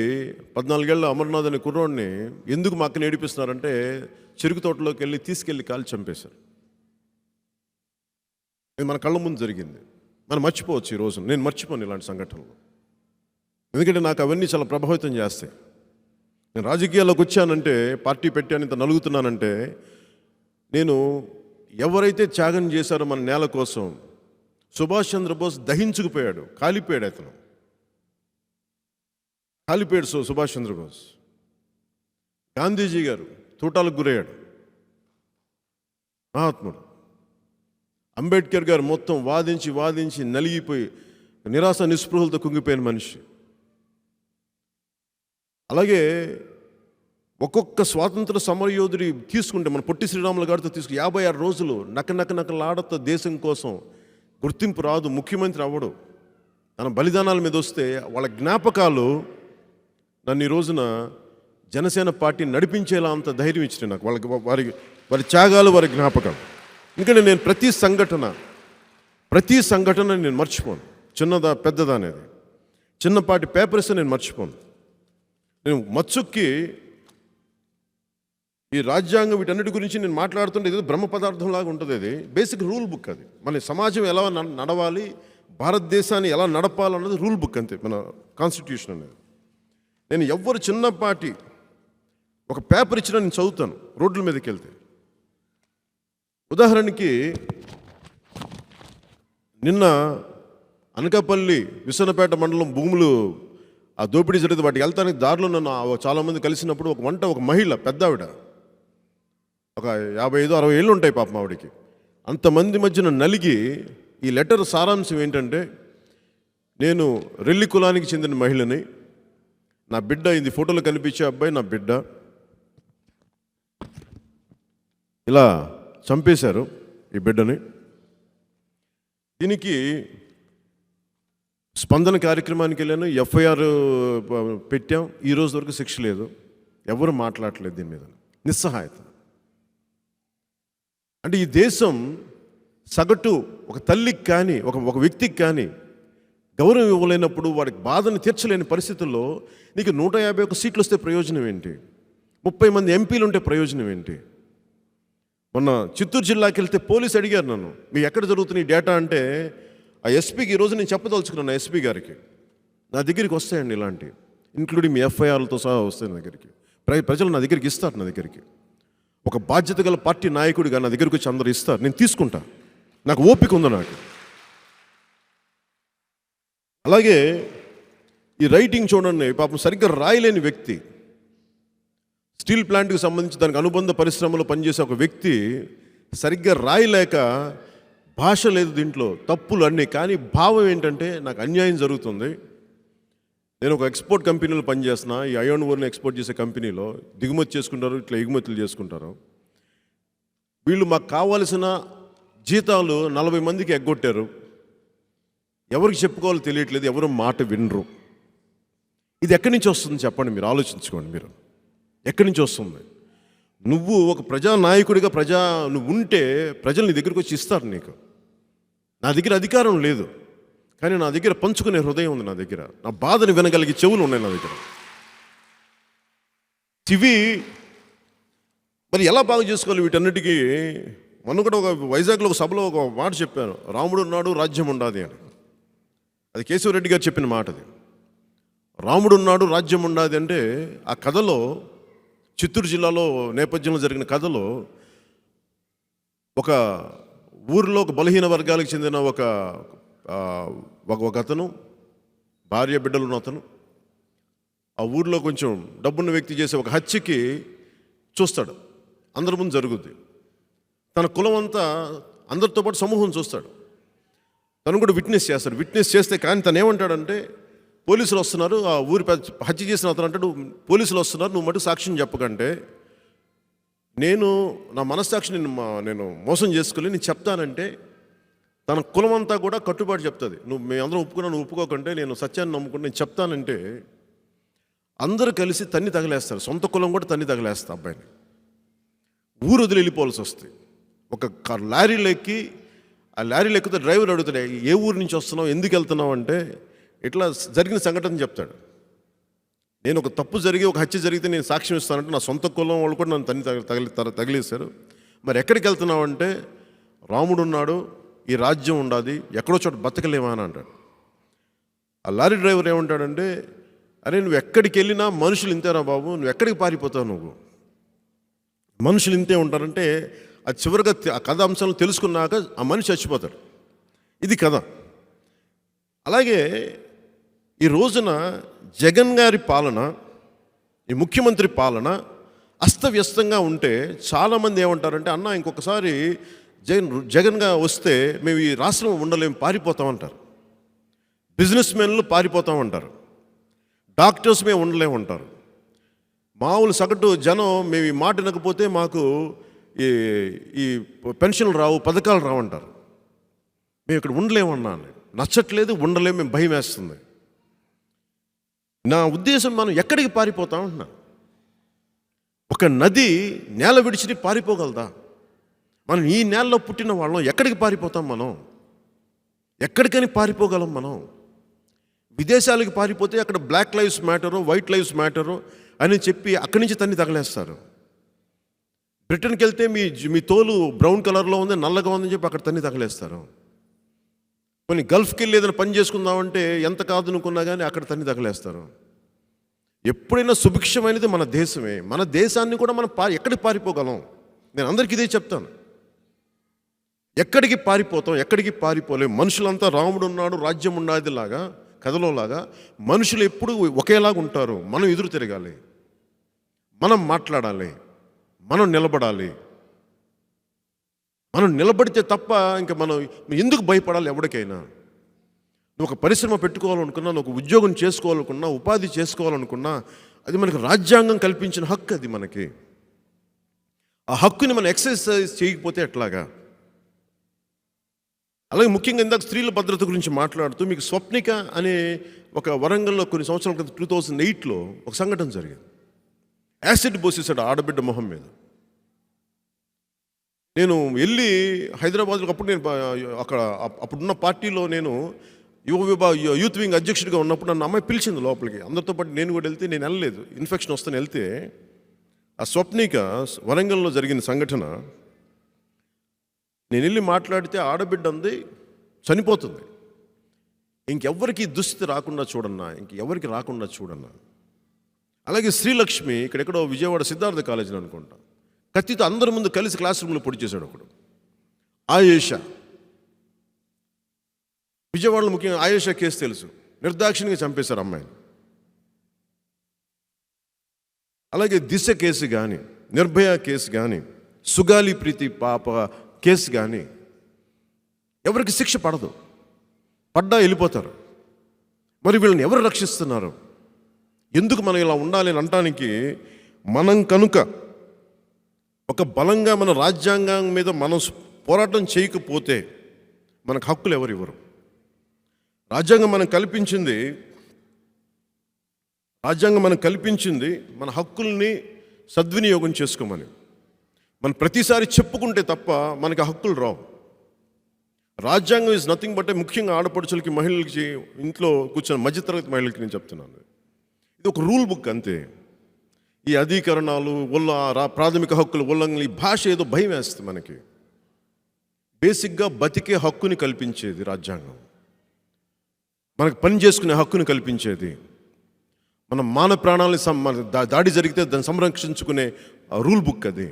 14 ఏళ్ళ అమర్నాథ్ అనే కుర్రోడిని ఎందుకు మా అక్కని ఏడిపిస్తున్నారంటే చెరుకు తోటలోకి వెళ్ళి తీసుకెళ్ళి కాల్చి చంపేశారు. ఇది మన కళ్ళ ముందు జరిగింది. మనం మర్చిపోవచ్చు ఈ రోజు. నేను మర్చిపోను ఇలాంటి సంఘటనలు, ఎందుకంటే నాకు అవన్నీ చాలా ప్రభావితం చేస్తాయి. నేను రాజకీయాల్లోకి వచ్చానంటే, పార్టీ పెట్టాను, ఇంత నలుగుతున్నానంటే, నేను ఎవరైతే త్యాగం చేశారో మన నేల కోసం, సుభాష్ చంద్రబోస్ దహించుకుపోయాడు, కాలిపోయాడు. అతను కాలిపోయాడు. సుభాష్ చంద్రబోస్. గాంధీజీ గారు తూటాలకు గురయ్యాడు, మహాత్ముడు. అంబేద్కర్ గారు మొత్తం వాదించి వాదించి నలిగిపోయి నిరాశ నిస్పృహలతో కుంగిపోయిన మనిషి. అలాగే ఒక్కొక్క స్వాతంత్ర సమరయోధుడి తీసుకుంటే, మన పొట్టి శ్రీరాములు గారితో 56 రోజులు నకలాడతో దేశం కోసం గుర్తింపు రాదు, ముఖ్యమంత్రి అవ్వడు. తన బలిదానాల మీద వస్తే వాళ్ళ జ్ఞాపకాలు నన్ను ఈ రోజున జనసేన పార్టీ నడిపించేలా అంత ధైర్యం ఇచ్చినాయి నాకు. వారి త్యాగాలు, వారి జ్ఞాపకాలు. ఎందుకంటే నేను ప్రతి సంఘటన నేను మర్చిపోను. చిన్నదా పెద్దదా అనేది, చిన్నపాటి పేపర్స్ నేను మర్చిపోను. నేను మచ్చుక్కి ఈ రాజ్యాంగం వీటన్నిటి గురించి నేను మాట్లాడుతుంటే ఏదో బ్రహ్మ పదార్థం లాగా ఉంటుంది. అది బేసిక్ రూల్ బుక్. అది మన సమాజం ఎలా నడవాలి, భారతదేశాన్ని ఎలా నడపాలన్నది రూల్ బుక్ అంతే, మన కాన్స్టిట్యూషన్ అనేది. నేను ఎవ్వరు చిన్నపాటి ఒక పేపర్ ఇచ్చినా నేను చదువుతాను రోడ్ల మీదకి వెళ్తే. ఉదాహరణకి నిన్న అనకాపల్లి విశ్వనపేట మండలం భూములు ఆ దోపిడీ జరిగితే వాటికి వెళ్తానికి దారిలో నన్ను చాలామంది కలిసినప్పుడు ఒక మహిళ, పెద్ద ఆవిడ, ఒక 55-60 ఏళ్ళు ఉంటాయి పాపం ఆవిడకి. అంతమంది మధ్యన నలిగి ఈ లెటర్ సారాంశం ఏంటంటే, నేను రెల్లి కులానికి చెందిన మహిళని, నా బిడ్డ, ఇది ఫోటోలో కనిపించే అబ్బాయి నా బిడ్డ, ఇలా చంపేశారు ఈ బిడ్డని. దీనికి స్పందన కార్యక్రమానికి వెళ్ళాను, ఎఫ్ఐఆర్ పెట్టాం. ఈ రోజు వరకు శిక్ష లేదు, ఎవరు మాట్లాడలేదు దీని మీద. నిస్సహాయత. అంటే ఈ దేశం సగటు ఒక తల్లికి కానీ ఒక వ్యక్తికి కానీ గౌరవం ఇవ్వలేనప్పుడు, వాడికి బాధను తీర్చలేని పరిస్థితుల్లో నీకు 151 సీట్లు వస్తే ప్రయోజనం ఏంటి? 30 మంది ఎంపీలు ఉంటే ప్రయోజనం ఏంటి? మొన్న చిత్తూరు జిల్లాకి వెళ్తే పోలీసు అడిగారు నన్ను, మీకు ఎక్కడ జరుగుతుంది ఈ డేటా అంటే, ఆ ఎస్పీకి ఈరోజు నేను చెప్పదలుచుకున్నాను. ఎస్పీ గారికి నా దగ్గరికి వస్తాయండి ఇలాంటి, ఇంక్లూడింగ్ మీ ఎఫ్ఐఆర్లతో సహా వస్తాయి నా దగ్గరికి. ప్రజలు నా దగ్గరికి ఇస్తారు. నా దగ్గరికి ఒక బాధ్యత గల పార్టీ నాయకుడిగా నా దగ్గరికి వచ్చి అందరూ ఇస్తారు, నేను తీసుకుంటా. నాకు ఓపిక ఉంది నాకు. అలాగే ఈ రైటింగ్ చూడండి, పాపం సరిగ్గా రాయలేని వ్యక్తి, స్టీల్ ప్లాంట్కి సంబంధించి దానికి అనుబంధ పరిశ్రమలో పనిచేసే ఒక వ్యక్తి సరిగ్గా రాయలేక, భాష లేదు దీంట్లో, తప్పులు అన్నీ. కానీ భావం ఏంటంటే, నాకు అన్యాయం జరుగుతుంది. నేను ఒక ఎక్స్పోర్ట్ కంపెనీలో పనిచేస్తున్నా. ఈ అయోన్ ఓర్ని ఎక్స్పోర్ట్ చేసే కంపెనీలో దిగుమతి చేసుకుంటారు, ఇట్లా ఎగుమతులు చేసుకుంటారు. వీళ్ళు మాకు కావాల్సిన జీతాలు 40 మందికి ఎగ్గొట్టారు. ఎవరికి చెప్పుకోవాలో తెలియట్లేదు, ఎవరు మాట వినరు. ఇది ఎక్కడి నుంచి వస్తుంది చెప్పండి, మీరు ఆలోచించుకోండి. మీరు ఎక్కడి నుంచి వస్తుంది? నువ్వు ఒక ప్రజానాయకుడిగా నువ్వు ఉంటే ప్రజలు నీ దగ్గరికి వచ్చి ఇస్తారు నీకు. నా దగ్గర అధికారం లేదు, కానీ నా దగ్గర పంచుకునే హృదయం ఉంది. నా దగ్గర నా బాధని వినగలిగే చెవులు ఉన్నాయి నా దగ్గర. చెవి మరి ఎలా బాగు చేసుకోవాలి వీటన్నిటికీ? మొన్న కూడా ఒక వైజాగ్లో ఒక సభలో ఒక మాట చెప్పాను, రాముడు ఉన్నాడు రాజ్యం ఉండాది అని. అది కేశవరెడ్డి గారు చెప్పిన మాట. అది రాముడు ఉన్నాడు రాజ్యం ఉండాది అంటే, ఆ కథలో చిత్తూరు జిల్లాలో నేపథ్యంలో జరిగిన కథలో ఒక ఊరిలో ఒక బలహీన వర్గాలకు చెందిన ఒక అతను, భార్య బిడ్డలు ఉన్న అతను, ఆ ఊరిలో కొంచెం డబ్బున్న వ్యక్తి చేసే ఒక హత్యకి చూస్తాడు. అందరి ముందు జరుగుద్ది. తన కులం అంతా అందరితో పాటు సమూహం చూస్తాడు. తను కూడా విట్నెస్ చేస్తాడు. విట్నెస్ చేస్తే కానీ తను ఏమంటాడంటే, పోలీసులు వస్తున్నారు, ఆ ఊరి హత్య చేసిన అతను అంటాడు, పోలీసులు వస్తున్నారు, నువ్వు మటు సాక్ష్యం చెప్పకంటే, నా మనస్సాక్షిని నేను మోసం చేసుకోలే, నేను చెప్తానంటే తన కులం అంతా కూడా కట్టుబాటు చెప్తుంది. మేమందరం ఒప్పుకున్నా, నువ్వు ఒప్పుకోకంటే, నేను సత్యాన్ని నమ్ముకుంటే నేను చెప్తానంటే అందరూ కలిసి తన్ని తగలేస్తారు. సొంత కులం కూడా తన్ని తగలేస్తారు అబ్బాయిని. ఊరు వదిలి వెళ్ళిపోవాల్సి వస్తుంది. ఒక లారీలో ఎక్కి, ఆ లారీలో ఎక్కితే డ్రైవర్ అడుగుతాడు, ఏ ఊరు నుంచి వస్తున్నావు, ఎందుకు వెళ్తున్నావు అంటే, ఇట్లా జరిగిన సంఘటన చెప్తాడు. నేను ఒక తప్పు జరిగి ఒక హత్య జరిగితే నేను సాక్ష్యం ఇస్తానంటే నా సొంత కులం వాళ్ళు కూడా నన్ను తగిలేశారు. మరి ఎక్కడికి వెళ్తున్నావు అంటే, రాముడు ఉన్నాడు, ఈ రాజ్యం ఉండాది, ఎక్కడో చోట బతకలేమా అని అంటాడు. ఆ లారీ డ్రైవర్ ఏమంటాడంటే, అరే నువ్వు ఎక్కడికి వెళ్ళినా మనుషులు ఇంతేరా బాబు, నువ్వు ఎక్కడికి పారిపోతావు, నువ్వు మనుషులు ఇంతే ఉంటారంటే, అది చివరిగా ఆ కథ అంశాలను తెలుసుకున్నాక ఆ మనిషి చచ్చిపోతాడు. ఇది కథ. అలాగే ఈ రోజున జగన్ గారి పాలన, ఈ ముఖ్యమంత్రి పాలన అస్తవ్యస్తంగా ఉంటే చాలామంది ఏమంటారంటే, అన్న ఇంకొకసారి జగన్గా వస్తే మేము ఈ రాష్ట్రం ఉండలేము, పారిపోతామంటారు. బిజినెస్ మెన్లు పారిపోతామంటారు, డాక్టర్స్ మేము ఉండలేమంటారు, మామూలు సగటు జనం మేము ఈ మాట వినకపోతే మాకు ఈ పెన్షన్లు రావు, పథకాలు రావంటారు. మేము ఇక్కడ ఉండలేమన్నా, నచ్చట్లేదు, ఉండలేము, మేము భయం వేస్తుంది. నా ఉద్దేశం, మనం ఎక్కడికి పారిపోతామంటున్నా? ఒక నది నేల విడిచి పారిపోగలదా? మనం ఈ నేలలో పుట్టిన వాళ్ళం ఎక్కడికి పారిపోతాం? మనం ఎక్కడికని పారిపోగలం? మనం విదేశాలకు పారిపోతే అక్కడ black lives matter, white lives matter అని చెప్పి అక్కడి నుంచి తన్ని తగలేస్తారు. బ్రిటన్కి వెళ్తే మీ తోలు బ్రౌన్ కలర్లో ఉంది, నల్లగా ఉందని చెప్పి అక్కడ తన్ని తగలేస్తారు. కొన్ని గల్ఫ్కి వెళ్ళి ఏదైనా పని చేసుకుందామంటే ఎంత కాదు అనుకున్నా కానీ అక్కడ తన్ని తగలేస్తారు. ఎప్పుడైనా సుభిక్షమైనది మన దేశమే. మన దేశాన్ని కూడా మనం ఎక్కడికి పారిపోగలం? నేను అందరికీ ఇదే చెప్తాను. ఎక్కడికి పారిపోతాం? ఎక్కడికి పారిపోలేం. మనుషులంతా రాముడు ఉన్నాడు, రాజ్యం ఉన్నది లాగా, కథలోలాగా మనుషులు ఎప్పుడు ఒకేలాగా ఉంటారు. మనం ఎదురు తిరగాలి, మనం మాట్లాడాలి, మనం నిలబడాలి. మనం నిలబడితే తప్ప ఇంకా మనం ఎందుకు భయపడాలి? ఎవరికైనా నువ్వు ఒక పరిశ్రమ పెట్టుకోవాలనుకున్నా, నువ్వు ఒక ఉద్యోగం చేసుకోవాలనుకున్నా, ఉపాధి చేసుకోవాలనుకున్నా, అది మనకు రాజ్యాంగం కల్పించిన హక్కు. అది మనకి ఆ హక్కుని మనం ఎక్సర్సైజ్ చేయకపోతే ఎట్లాగా? అలాగే ముఖ్యంగా ఇందాక స్త్రీల భద్రత గురించి మాట్లాడుతూ మీకు స్వప్నిక అనే ఒక వరంగల్లో కొన్ని సంవత్సరాల క్రితం 2008లో ఒక సంఘటన జరిగింది. యాసిడ్ పోసేసాడు ఆడబిడ్డ మొహం మీద. నేను వెళ్ళి హైదరాబాద్లో అప్పుడు నేను అక్కడ అప్పుడున్న పార్టీలో నేను యూత్ వింగ్ అధ్యక్షుడిగా ఉన్నప్పుడు నన్ను అమ్మాయి పిలిచింది లోపలికి. అందరితో పాటు నేను కూడా వెళ్తే నేను వెళ్ళలేదు, ఇన్ఫెక్షన్ వస్తాను వెళ్తే. ఆ స్వప్నిక వరంగల్లో జరిగిన సంఘటన నేను వెళ్ళి మాట్లాడితే ఆడబిడ్డ ఉంది, చనిపోతుంది. ఇంకెవ్వరికి దుస్థితి రాకుండా చూడన్నా, ఇంకెవరికి రాకుండా చూడన్నా. అలాగే శ్రీలక్ష్మి ఇక్కడెక్కడో విజయవాడ సిద్ధార్థ కాలేజీలో అనుకుంటా, కత్తితో అందరి ముందు కలిసి క్లాస్ రూమ్లో పొడి చేశాడు ఒకడు. ఆయేషా, విజయవాడలో ముఖ్యంగా ఆయేషా కేసు తెలుసు, నిర్దాక్షిణ్యంగా చంపేశారు అమ్మాయిని. అలాగే దిశ కేసు కానీ, నిర్భయ కేసు కానీ, సుగాలి ప్రీతి పాప కేసు కానీ ఎవరికి శిక్ష పడదు, పడ్డా వెళ్ళిపోతారు. మరి వీళ్ళని ఎవరు రక్షిస్తున్నారు? ఎందుకు మనం ఇలా ఉండాలి అని అనటానికి మనం కనుక ఒక బలంగా మన రాజ్యాంగం మీద మనం పోరాటం చేయకపోతే మనకు హక్కులు ఎవరు ఇవ్వరు. రాజ్యాంగం మనం కల్పించింది మన హక్కుల్ని సద్వినియోగం చేసుకోమని. మనం ప్రతిసారి చెప్పుకుంటే తప్ప మనకి హక్కులు రావు. రాజ్యాంగం ఈజ్ నథింగ్ బట్ ముఖ్యంగా ఆడపడుచులకి, మహిళలకి, ఇంట్లో కూర్చొని మధ్యతరగతి మహిళలకి నేను చెప్తున్నాను, ఇది ఒక రూల్ బుక్ అంతే. ఈ అధికరణాలు ప్రాథమిక హక్కుల ఉల్లంఘన, ఈ భాష ఏదో భయం వేస్తుంది మనకి. బేసిక్గా బతికే హక్కుని కల్పించేది రాజ్యాంగం, మనకు పని చేసుకునే హక్కుని కల్పించేది, మన మాన ప్రాణాలని దాడి జరిగితే దాన్ని సంరక్షించుకునే రూల్ బుక్ అది.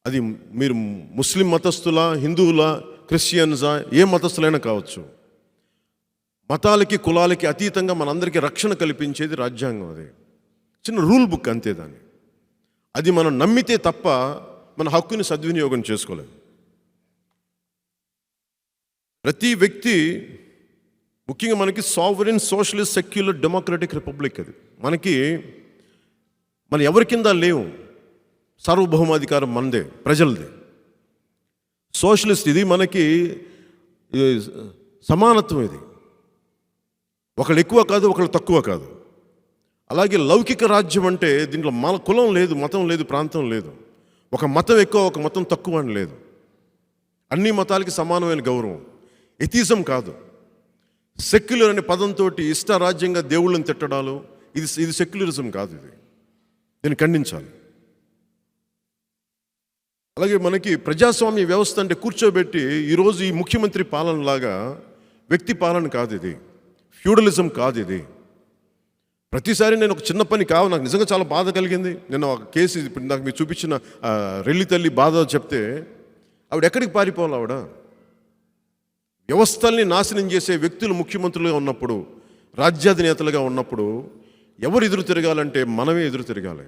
అది మీరు ముస్లిం మతస్థుల, హిందువుల, క్రిస్టియన్సా, ఏ మతస్థులైనా కావచ్చు, మతాలకి కులాలకి అతీతంగా మనందరికీ రక్షణ కల్పించేది రాజ్యాంగం. అది చిన్న రూల్ బుక్ అంతే. దాన్ని అది మనం నమ్మితే తప్ప మన హక్కుని సద్వినియోగం చేసుకోలేము. ప్రతి వ్యక్తి, ముఖ్యంగా మనకి sovereign socialist secular democratic republic, అది మన ఎవరి కింద లేవు. సార్వభౌమాధికారం మనదే, ప్రజలదే. సోషలిస్ట్ ఇది మనకి సమానత్వం, ఇది ఒకళ్ళు ఎక్కువ కాదు, ఒకళ్ళు తక్కువ కాదు. అలాగే లౌకిక రాజ్యం అంటే దీంట్లో మన కులం లేదు, మతం లేదు, ప్రాంతం లేదు, ఒక మతం ఎక్కువ, ఒక మతం తక్కువ అని లేదు. అన్ని మతాలకి సమానమైన గౌరవం. ఎథిజం కాదు. సెక్యులర్ అనే పదంతో ఇష్టారాజ్యంగా దేవుళ్ళని తిట్టడాలు, ఇది సెక్యులరిజం కాదు. దీన్ని ఖండించాలి. అలాగే మనకి ప్రజాస్వామ్య వ్యవస్థ అంటే కూర్చోబెట్టి ఈరోజు ఈ ముఖ్యమంత్రి పాలనలాగా వ్యక్తి పాలన కాదు ఇది, ఫ్యూడలిజం కాదు ఇది. ప్రతిసారి నేను ఒక చిన్న పని నాకు నిజంగా చాలా బాధ కలిగింది. నేను ఒక కేసు ఇప్పుడు నాకు మీరు చూపించిన రెల్లి తల్లి బాధ చెప్తే ఆవిడ ఎక్కడికి పారిపోవాలి? ఆవిడ వ్యవస్థల్ని నాశనం చేసే వ్యక్తులు ముఖ్యమంత్రులుగా ఉన్నప్పుడు, రాజ్యాధినేతలుగా ఉన్నప్పుడు ఎవరు ఎదురు తిరగాలంటే మనమే ఎదురు తిరగాలి.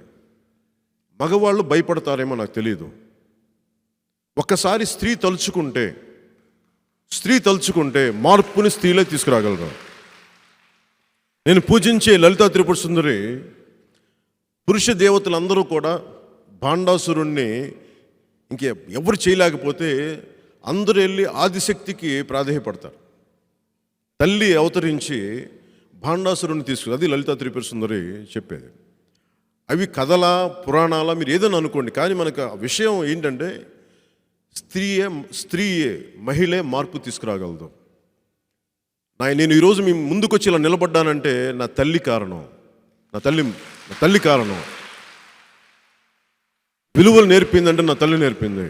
మగవాళ్ళు భయపడతారేమో నాకు తెలియదు. ఒక్కసారి స్త్రీ తలుచుకుంటే మార్పుని స్త్రీలే తీసుకురాగలరు. నేను పూజించే లలితా త్రిపుర సుందరి పురుష దేవతలందరూ కూడా భాండాసురుణ్ణి ఎవరు చేయలేకపోతే అందరూ వెళ్ళి ఆదిశక్తికి ప్రాధేయపడతారు. తల్లి అవతరించి భాండాసురుణ్ణి తీసుకుని, అది లలితా త్రిపుర సుందరి చెప్పేది. అవి కథలా పురాణాలా మీరు ఏదైనా అనుకోండి, కానీ మనకు ఆ విషయం ఏంటంటే స్త్రీయే మహిళే మార్పు తీసుకురాగలదు. నేను ఈరోజు మీ ముందుకు వచ్చి ఇలా నిలబడ్డానంటే నా తల్లి కారణం. విలువలు నేర్పిందంటే నా తల్లి నేర్పింది,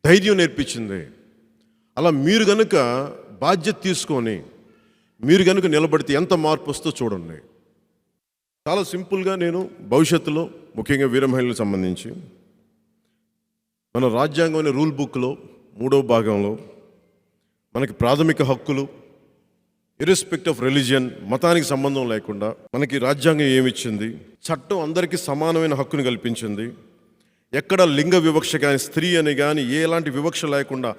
ధైర్యం నేర్పించింది. అలా మీరు గనుక బాధ్యత తీసుకొని మీరు గనుక నిలబడితే ఎంత మార్పు వస్తుందో చూడండి. చాలా సింపుల్గా నేను భవిష్యత్తులో ముఖ్యంగా వీర మహిళలకు సంబంధించి మన రాజ్యాంగం రూల్ బుక్లో 3వ భాగంలో మనకి ప్రాథమిక హక్కులు, ఇర్రెస్పెక్ట్ ఆఫ్ రిలీజియన్, మతానికి సంబంధం లేకుండా మనకి రాజ్యాంగం ఏమిచ్చింది, చట్టం అందరికీ సమానమైన హక్కుని కల్పించింది. ఎక్కడ లింగ వివక్ష కానీ, స్త్రీ అని కానీ ఎలాంటి వివక్ష లేకుండా,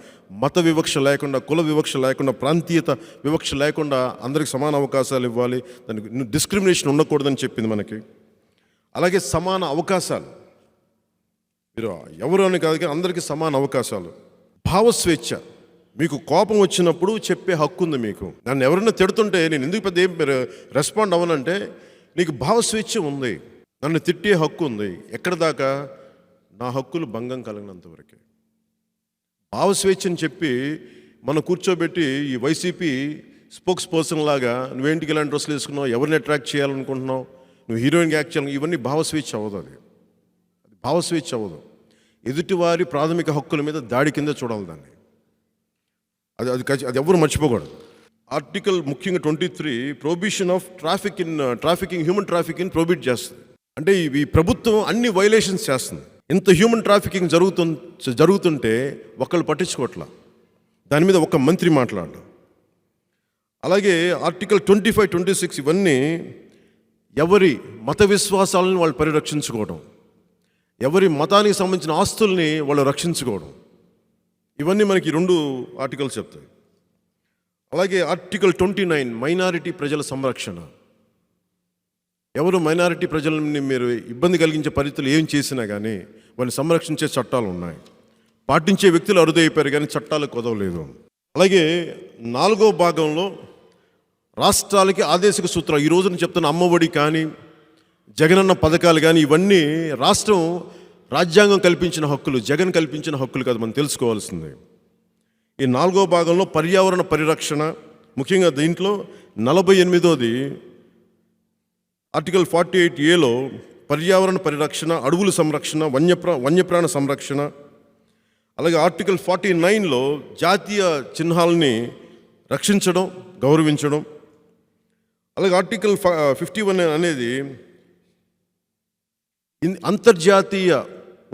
మత వివక్ష లేకుండా, కుల వివక్ష లేకుండా, ప్రాంతీయత వివక్ష లేకుండా అందరికి సమాన అవకాశాలు ఇవ్వాలి, దానికి డిస్క్రిమినేషన్ ఉండకూడదని చెప్పింది మనకి. అలాగే సమాన అవకాశాలు, మీరు ఎవరు అని కాదు కానీ అందరికీ సమాన అవకాశాలు. భావస్వేచ్ఛ, మీకు కోపం వచ్చినప్పుడు చెప్పే హక్కు ఉంది మీకు. నన్ను ఎవరైనా తిడుతుంటే నేను ఎందుకు పెద్ద ఏం రెస్పాండ్ అవ్వనంటే, నీకు భావస్వేచ్ఛ ఉంది, నన్ను తిట్టే హక్కు ఉంది. ఎక్కడ దాకా? నా హక్కులు భంగం కలిగినంత వరకే. భావస్వేచ్ఛని చెప్పి మనం కూర్చోబెట్టి ఈ వైసీపీ స్పోక్స్ పర్సన్ లాగా నువ్వేంటికి ఇలాంటి డ్రెస్సులు వేసుకున్నావు, ఎవరిని అట్రాక్ట్ చేయాలనుకుంటున్నావు, నువ్వు హీరోయిన్గా యాక్ట్ చేయాలి, ఇవన్నీ భావస్వేచ్ఛ అవ్వదు. అది భావస్వేచ్ఛ అవ్వదు. ఎదుటివారి ప్రాథమిక హక్కుల మీద దాడి కింద చూడాలి దాన్ని. అది ఎవరు మర్చిపోకూడదు. ఆర్టికల్ ముఖ్యంగా 23 prohibition of trafficking human trafficking prohibit చేస్తుంది. అంటే ఈ ప్రభుత్వం అన్ని వైలేషన్స్ చేస్తుంది. ఇంత హ్యూమన్ ట్రాఫికింగ్ జరుగుతుంటే ఒకళ్ళు పట్టించుకోవట్లా, దాని మీద ఒక మంత్రి మాట్లాడు. అలాగే ఆర్టికల్ 25, 26 ఇవన్నీ ఎవరి మత విశ్వాసాలను వాళ్ళు పరిరక్షించుకోవడం, ఎవరి మతానికి సంబంధించిన ఆస్తుల్ని వాళ్ళు రక్షించుకోవడం, ఇవన్నీ మనకి 2 ఆర్టికల్స్ చెప్తాయి. అలాగే ఆర్టికల్ 29 మైనారిటీ ప్రజల సంరక్షణ. ఎవరు మైనారిటీ ప్రజలని మీరు ఇబ్బంది కలిగించే పరిస్థితులు ఏం చేసినా కానీ వాళ్ళని సంరక్షించే చట్టాలు ఉన్నాయి. పాటించే వ్యక్తులు అరుదైపోయారు కానీ చట్టాలు కుదవలేదు. అలాగే 4వ భాగంలో రాష్ట్రాలకి ఆదేశిక సూత్రాలు. ఈ రోజున చెప్తున్న అమ్మఒడి కానీ, జగనన్న పథకాలు కానీ ఇవన్నీ రాజ్యాంగం కల్పించిన హక్కులు, జగన్ కల్పించిన హక్కులు కాదు, మనం తెలుసుకోవాల్సింది. ఈ 4వ భాగంలో పర్యావరణ పరిరక్షణ, ముఖ్యంగా దీంట్లో 48వ ఆర్టికల్ 48A పర్యావరణ పరిరక్షణ, అడవుల సంరక్షణ, వన్యప్రాణ సంరక్షణ. అలాగే ఆర్టికల్ 49 జాతీయ చిహ్నాలని రక్షించడం, గౌరవించడం. అలాగే ఆర్టికల్ 51 అనేది అంతర్జాతీయ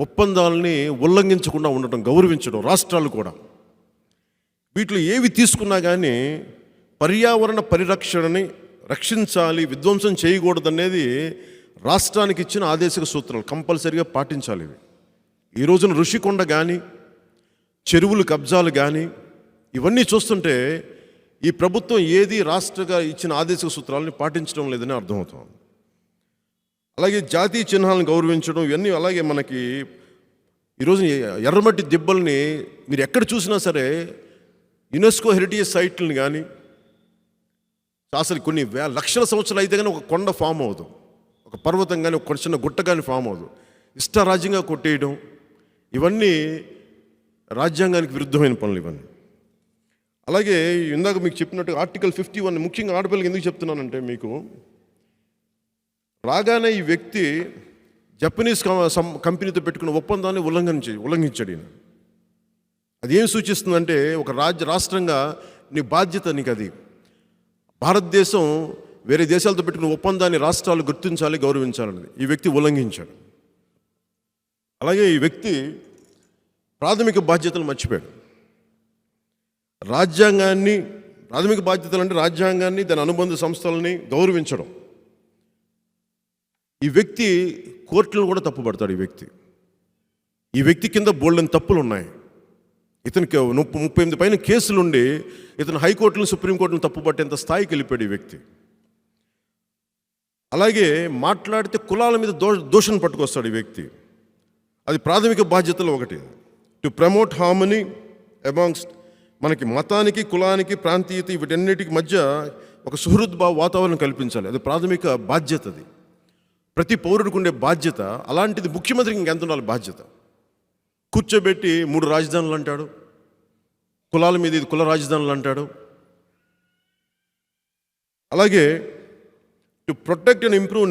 ఒప్పందాలని ఉల్లంఘించకుండా ఉండటం, గౌరవించడం రాష్ట్రాలు కూడా. వీటిలో ఏవి తీసుకున్నా కానీ పర్యావరణ పరిరక్షణని రక్షించాలి, విధ్వంసం చేయకూడదనేది రాష్ట్రానికి ఇచ్చిన ఆదేశిక సూత్రాలు, కంపల్సరీగా పాటించాలి. ఇవి ఈ రోజున ఋషికొండ కానీ, చెరువులు కబ్జాలు కానీ ఇవన్నీ చూస్తుంటే ఈ ప్రభుత్వం ఏది రాష్ట్రగా ఇచ్చిన ఆదేశిక సూత్రాలని పాటించడం లేదని అర్థమవుతుంది. అలాగే జాతీయ చిహ్నాలను గౌరవించడం ఇవన్నీ. అలాగే మనకి ఈరోజు ఎర్రమట్టి దిబ్బల్ని మీరు ఎక్కడ చూసినా సరే యునెస్కో హెరిటేజ్ సైట్లను కానీ, అసలు కొన్ని లక్షల సంవత్సరాలు అయితే కానీ ఒక కొండ ఫామ్ అవ్వదు, ఒక పర్వతం కానీ, ఒక చిన్న గుట్ట కానీ ఫామ్ అవ్వదు. ఇష్టారాజ్యంగా కొట్టేయడం ఇవన్నీ రాజ్యాంగానికి విరుద్ధమైన పనులు ఇవన్నీ. అలాగే ఇందాక మీకు చెప్పినట్టు ఆర్టికల్ 51 ముఖ్యంగా ఆడపిల్లకి ఎందుకు చెప్తున్నానంటే, మీకు రాగానే ఈ వ్యక్తి జపనీస్ కంపెనీతో పెట్టుకున్న ఒప్పందాన్ని ఉల్లంఘించాడు ఈయన. అది ఏం సూచిస్తుందంటే, ఒక రాష్ట్రంగా నీ బాధ్యత నీకు అది. భారతదేశం వేరే దేశాలతో పెట్టుకున్న ఒప్పందాన్ని రాష్ట్రాలు గుర్తించాలి, గౌరవించాలన్నది ఈ వ్యక్తి ఉల్లంఘించాడు. అలాగే ఈ వ్యక్తి ప్రాథమిక బాధ్యతలు మర్చిపోయాడు. ప్రాథమిక బాధ్యతలు అంటే రాజ్యాంగాన్ని, దాని అనుబంధ సంస్థలని గౌరవించడం. ఈ వ్యక్తి కోర్టులను కూడా తప్పుపడతాడు. ఈ వ్యక్తి కింద బోల్డెన్ తప్పులు ఉన్నాయి. ఇతనికి 38 పైన కేసులుండి ఇతను హైకోర్టులను, సుప్రీంకోర్టులను తప్పుపట్టేంత స్థాయికి వెళ్ళిపోయాడు ఈ వ్యక్తి. అలాగే మాట్లాడితే కులాల మీద దోషం పట్టుకొస్తాడు ఈ వ్యక్తి. అది ప్రాథమిక బాధ్యతలు ఒకటి. టు ప్రమోట్ హార్మనీ అమాంగ్స్ట్, మనకి మతానికి, కులానికి, ప్రాంతీయత వీటన్నిటికి మధ్య ఒక సుహృద్భావ వాతావరణం కల్పించాలి. అది ప్రాథమిక బాధ్యత. అది ప్రతి పౌరుడికి ఉండే బాధ్యత. అలాంటిది ముఖ్యమంత్రికి ఇంకెంత ఉండాలి బాధ్యత? కూర్చోబెట్టి 3 రాజధానులు అంటాడు, కులాల మీద ఇది కుల రాజధానులు అంటాడు. అలాగే to protect and improve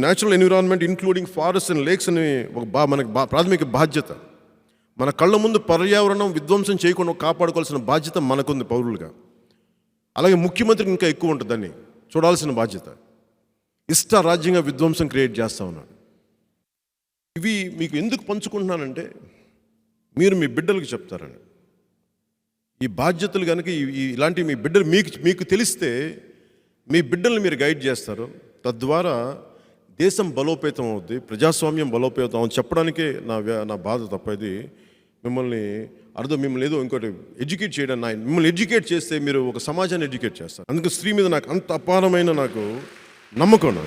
natural environment including forest and lakes అని మనకి ప్రాథమిక బాధ్యత. మన కళ్ళ ముందు పర్యావరణం విధ్వంసం చేయకుండా కాపాడుకోవాల్సిన బాధ్యత మనకుంది పౌరులుగా. అలాగే ముఖ్యమంత్రికి ఇంకా ఎక్కువ ఉంటుంది, దాన్ని చూడాల్సిన బాధ్యత. రాజ్యంగా విధ్వంసం క్రియేట్ చేస్తూ ఉన్నాడు. ఇవి మీకు ఎందుకు పంచుకుంటున్నానంటే, మీరు మీ బిడ్డలకు చెప్తారని. ఈ బాధ్యతలు కనుక ఇలాంటివి మీ బిడ్డలు మీకు తెలిస్తే మీ బిడ్డల్ని మీరు గైడ్ చేస్తారు. తద్వారా దేశం బలోపేతం అవుద్ది, ప్రజాస్వామ్యం బలోపేతం అని చెప్పడానికే నా బాధ తప్పది. మిమ్మల్ని ఏదో ఇంకోటి ఎడ్యుకేట్ చేయడం, మిమ్మల్ని ఎడ్యుకేట్ చేస్తే మీరు ఒక సమాజాన్ని ఎడ్యుకేట్ చేస్తారు. అందుకే స్త్రీ మీద నాకు అంత అపారమైన నమ్మకం.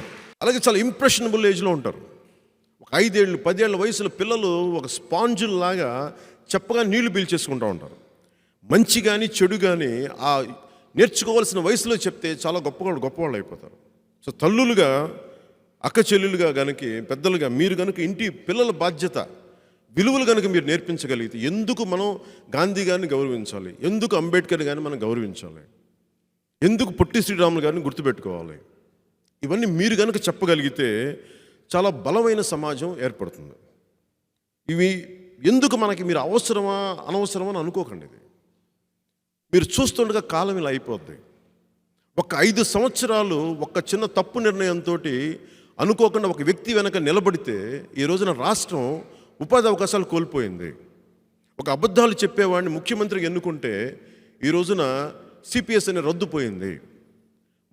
అలాగే చాలా ఇంప్రెషనబుల్ ఏజ్లో ఉంటారు. ఒక 5 ఏళ్ళు 10 ఏళ్ళ వయసులో పిల్లలు ఒక స్పాంజుల్లాగా చెప్పగా నీళ్లు పీల్చేసుకుంటూ ఉంటారు. మంచి కానీ చెడు కానీ ఆ నేర్చుకోవాల్సిన వయసులో చెప్తే చాలా గొప్పవాళ్ళు అయిపోతారు. సో తల్లులుగా, అక్క చెల్లెలుగా కనుక, పెద్దలుగా మీరు కనుక ఇంటి పిల్లల బాధ్యత, విలువలు కనుక మీరు నేర్పించగలిగితే, ఎందుకు మనం గాంధీ గారిని గౌరవించాలి, ఎందుకు అంబేద్కర్ గారిని మనం గౌరవించాలి, ఎందుకు పొట్టి శ్రీరాములు గారిని గుర్తుపెట్టుకోవాలి, ఇవన్నీ మీరు కనుక చెప్పగలిగితే చాలా బలమైన సమాజం ఏర్పడుతుంది. ఇవి ఎందుకు మనకి మీరు అవసరమా అనవసరమా అని అనుకోకండి. ఇది మీరు చూస్తుండగా కాలం ఇలా అయిపోద్ది. ఒక 5 సంవత్సరాలు ఒక చిన్న తప్పు నిర్ణయంతో అనుకోకుండా ఒక వ్యక్తి వెనక నిలబడితే ఈ రోజున రాష్ట్రం ఉపాధి అవకాశాలు కోల్పోయింది. ఒక అబద్ధాలు చెప్పేవాడిని ముఖ్యమంత్రికి ఎన్నుకుంటే ఈ రోజున సిపిఎస్ అని రద్దుపోయింది.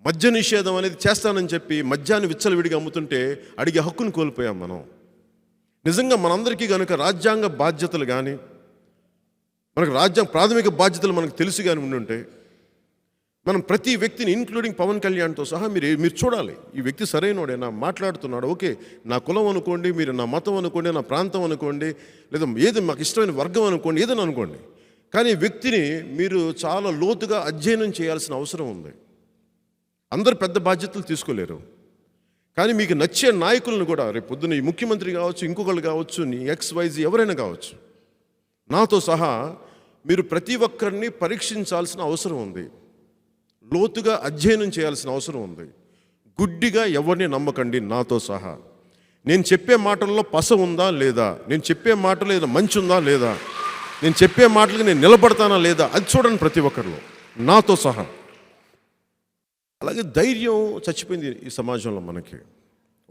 మద్య నిషేధం అనేది చేస్తానని చెప్పి మద్యాన్ని విచ్చలవిడిగా అమ్ముతుంటే అడిగే హక్కును కోల్పోయాం మనం. నిజంగా మనందరికీ కనుక రాజ్యాంగ బాధ్యతలు కానీ, మనకు ప్రాథమిక బాధ్యతలు మనకు తెలుసు కానీ ఉండుంటే, మనం ప్రతి వ్యక్తిని ఇంక్లూడింగ్ పవన్ కళ్యాణ్తో సహా మీరు చూడాలి, ఈ వ్యక్తి సరైనోడేనా, మాట్లాడుతున్నాడు, ఓకే, నా కులం అనుకోండి, మీరు నా మతం అనుకోండి, నా ప్రాంతం అనుకోండి, లేదా ఏది మాకు ఇష్టమైన వర్గం అనుకోండి, ఏదైనా అనుకోండి, కానీ వ్యక్తిని మీరు చాలా లోతుగా అధ్యయనం చేయాల్సిన అవసరం ఉంది. అందరు పెద్ద బాధ్యతలు తీసుకోలేరు, కానీ మీకు నచ్చే నాయకులను కూడా రేపు పొద్దున్న ఈ ముఖ్యమంత్రి కావచ్చు, ఇంకొకళ్ళు కావచ్చు, నీ XYZ ఎవరైనా కావచ్చు, నాతో సహా మీరు ప్రతి ఒక్కరిని పరీక్షించాల్సిన అవసరం ఉంది, లోతుగా అధ్యయనం చేయాల్సిన అవసరం ఉంది. గుడ్డిగా ఎవరిని నమ్మకండి. నాతో సహా నేను చెప్పే మాటల్లో పస ఉందా లేదా, నేను చెప్పే మాటలు ఏదో మంచి ఉందా లేదా, నేను చెప్పే మాటలకి నేను నిలబడతానా లేదా, అది చూడండి ప్రతి ఒక్కరిలో, నాతో సహా. అలాగే ధైర్యం చచ్చిపోయింది ఈ సమాజంలో. మనకి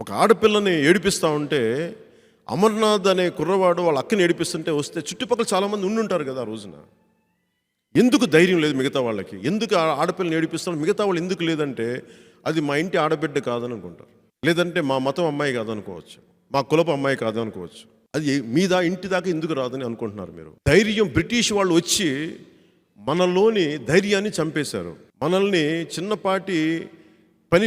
ఒక ఆడపిల్లని ఏడిపిస్తూ ఉంటే, అమర్నాథ్ అనే కుర్రవాడు వాళ్ళ అక్కని ఏడిపిస్తుంటే వస్తే చుట్టుపక్కల చాలామంది ఉండుంటారు కదా ఆ రోజున. ఎందుకు ధైర్యం లేదు మిగతా వాళ్ళకి? ఎందుకు ఆడపిల్లని ఏడిపిస్తాను మిగతా వాళ్ళు ఎందుకు లేదంటే, అది మా ఇంటి ఆడబిడ్డ కాదని అనుకుంటారు, లేదంటే మా మతం అమ్మాయి కాదనుకోవచ్చు, మా కులపు అమ్మాయి కాదనుకోవచ్చు. అది మీద ఇంటి దాకా ఎందుకు రాదని అనుకుంటున్నారు మీరు. ధైర్యం బ్రిటిష్ వాళ్ళు వచ్చి మనలోని ధైర్యాన్ని చంపేశారు. మనల్ని చిన్నపాటి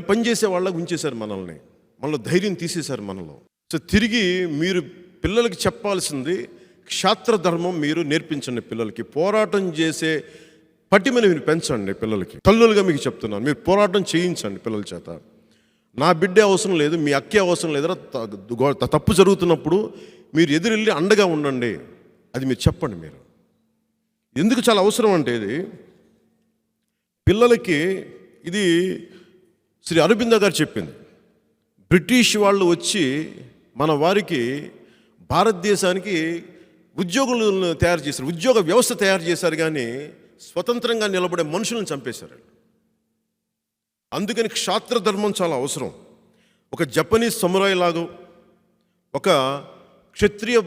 పనిచేసే వాళ్ళకి ఉంచేశారు. మనలో ధైర్యం తీసేశారు మనలో. సో తిరిగి మీరు పిల్లలకి చెప్పాల్సింది క్షాత్ర ధర్మం మీరు నేర్పించండి పిల్లలకి. పోరాటం చేసే పట్టిమని మీరు పెంచండి పిల్లలకి. తల్లులుగా మీకు చెప్తున్నాను, మీరు పోరాటం చేయించండి పిల్లల చేత. నా బిడ్డే అవసరం లేదు, మీ అక్కే అవసరం లేదు, తప్పు జరుగుతున్నప్పుడు మీరు ఎదురెళ్ళి అండగా ఉండండి, అది మీరు చెప్పండి. మీరు ఎందుకు చాలా అవసరం అంటే, ఇది పిల్లలకి ఇది శ్రీ అరబిందో గారు చెప్పింది. బ్రిటిష్ వాళ్ళు వచ్చి మన వారికి భారతదేశానికి ఉద్యోగులను తయారు చేశారు, ఉద్యోగ వ్యవస్థ తయారు చేశారు, కానీ స్వతంత్రంగా నిలబడే మనుషులను చంపేశారు. అందుకని క్షాత్ర ధర్మం చాలా అవసరం. ఒక జపనీస్ సమురాయ్ లాగా, ఒక క్షత్రియ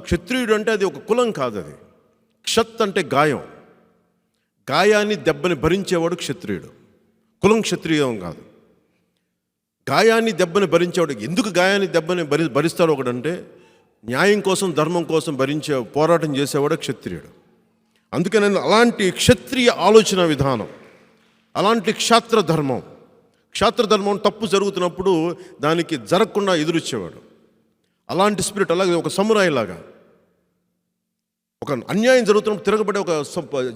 క్షత్రియుడు అంటే అది ఒక కులం కాదు, అది క్షత్ అంటే గాయం, గాయాన్ని దెబ్బని భరించేవాడు క్షత్రియుడు. కులం క్షత్రియం కాదు, గాయాన్ని దెబ్బని భరించేవాడు. ఎందుకు గాయాన్ని దెబ్బని భరిస్తాడు ఒకడంటే, న్యాయం కోసం ధర్మం కోసం పోరాటం చేసేవాడు క్షత్రియుడు. అందుకని అలాంటి క్షత్రియ ఆలోచన విధానం, అలాంటి క్షాత్ర ధర్మం తప్పు జరుగుతున్నప్పుడు దానికి జరగకుండా ఎదురిచ్చేవాడు. అలాంటి స్పిరిట్, అలాగే ఒక సమురాయి లాగా, ఒక అన్యాయం జరుగుతున్నప్పుడు తిరగబడే ఒక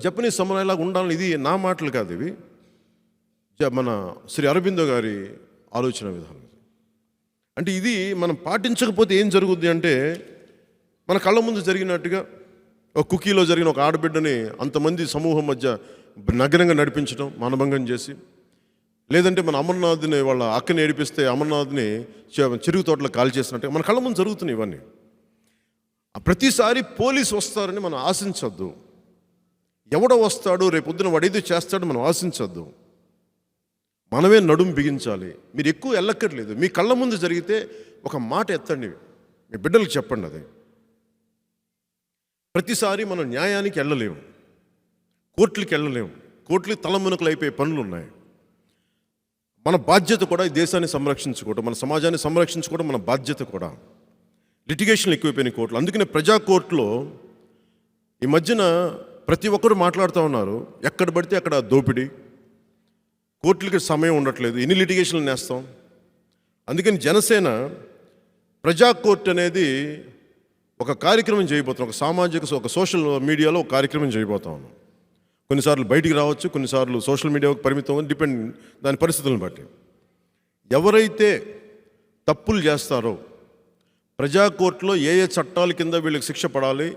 జపనీస్ సమురాయి లాగా ఉండాలని. ఇది నా మాటలు కాదు, ఇవి మన శ్రీ అరబిందో గారి ఆలోచన విధానం. అంటే ఇది మనం పాటించకపోతే ఏం జరుగుద్ది అంటే, మన కళ్ళ ముందు జరిగినట్టుగా ఒక కుకీలో జరిగిన ఒక ఆడబిడ్డని అంతమంది సమూహం మధ్య నగ్నంగా నడిపించడం, మానభంగం చేసి, లేదంటే మన అమర్నాథ్ని వాళ్ళ అక్కని ఏడిపిస్తే అమర్నాథ్ని చెరుకు తోటలో కాల్ చేసినట్టుగా మన కళ్ళ ముందు జరుగుతున్నాయి ఇవన్నీ. ప్రతిసారి పోలీసు వస్తారని మనం ఆశించద్దు. ఎవడో వస్తాడు రేపొద్దున వాడేదో చేస్తాడు మనం ఆశించద్దు. మనమే నడుం బిగించాలి. మీరు ఎక్కువ వెళ్ళక్కర్లేదు, మీ కళ్ళ ముందు జరిగితే ఒక మాట ఎత్తండి, మీ బిడ్డలకు చెప్పండి. అది ప్రతిసారి మనం న్యాయానికి వెళ్ళలేము, కోర్టులకి వెళ్ళలేము, కోర్టులకి తలమునకలు అయిపోయే పనులు ఉన్నాయి. మన బాధ్యత కూడా ఈ దేశాన్ని సంరక్షించుకోవడం, మన సమాజాన్ని సంరక్షించుకోవడం మన బాధ్యత కూడా. లిటిగేషన్లు ఎక్కువైపోయిన కోర్టులు. అందుకనే ప్రజా కోర్టులో ఈ మధ్యన ప్రతి ఒక్కరు మాట్లాడుతూ ఉన్నారు, ఎక్కడ పడితే అక్కడ దోపిడీ, కోర్టులకి సమయం ఉండట్లేదు, ఎన్ని లిటిగేషన్లు నేస్తాం. అందుకని జనసేన ప్రజా కోర్టు అనేది ఒక కార్యక్రమం చేయబోతున్నాం, ఒక సోషల్ మీడియాలో ఒక కార్యక్రమం చేయబోతా ఉన్నాం. కొన్నిసార్లు బయటికి రావచ్చు, కొన్నిసార్లు సోషల్ మీడియాకు పరిమితం, డిపెండ్ దాని పరిస్థితులను బట్టి. ఎవరైతే తప్పులు చేస్తారో ప్రజా కోర్టులో ఏ చట్టాల కింద వీళ్ళకి శిక్ష పడాలి,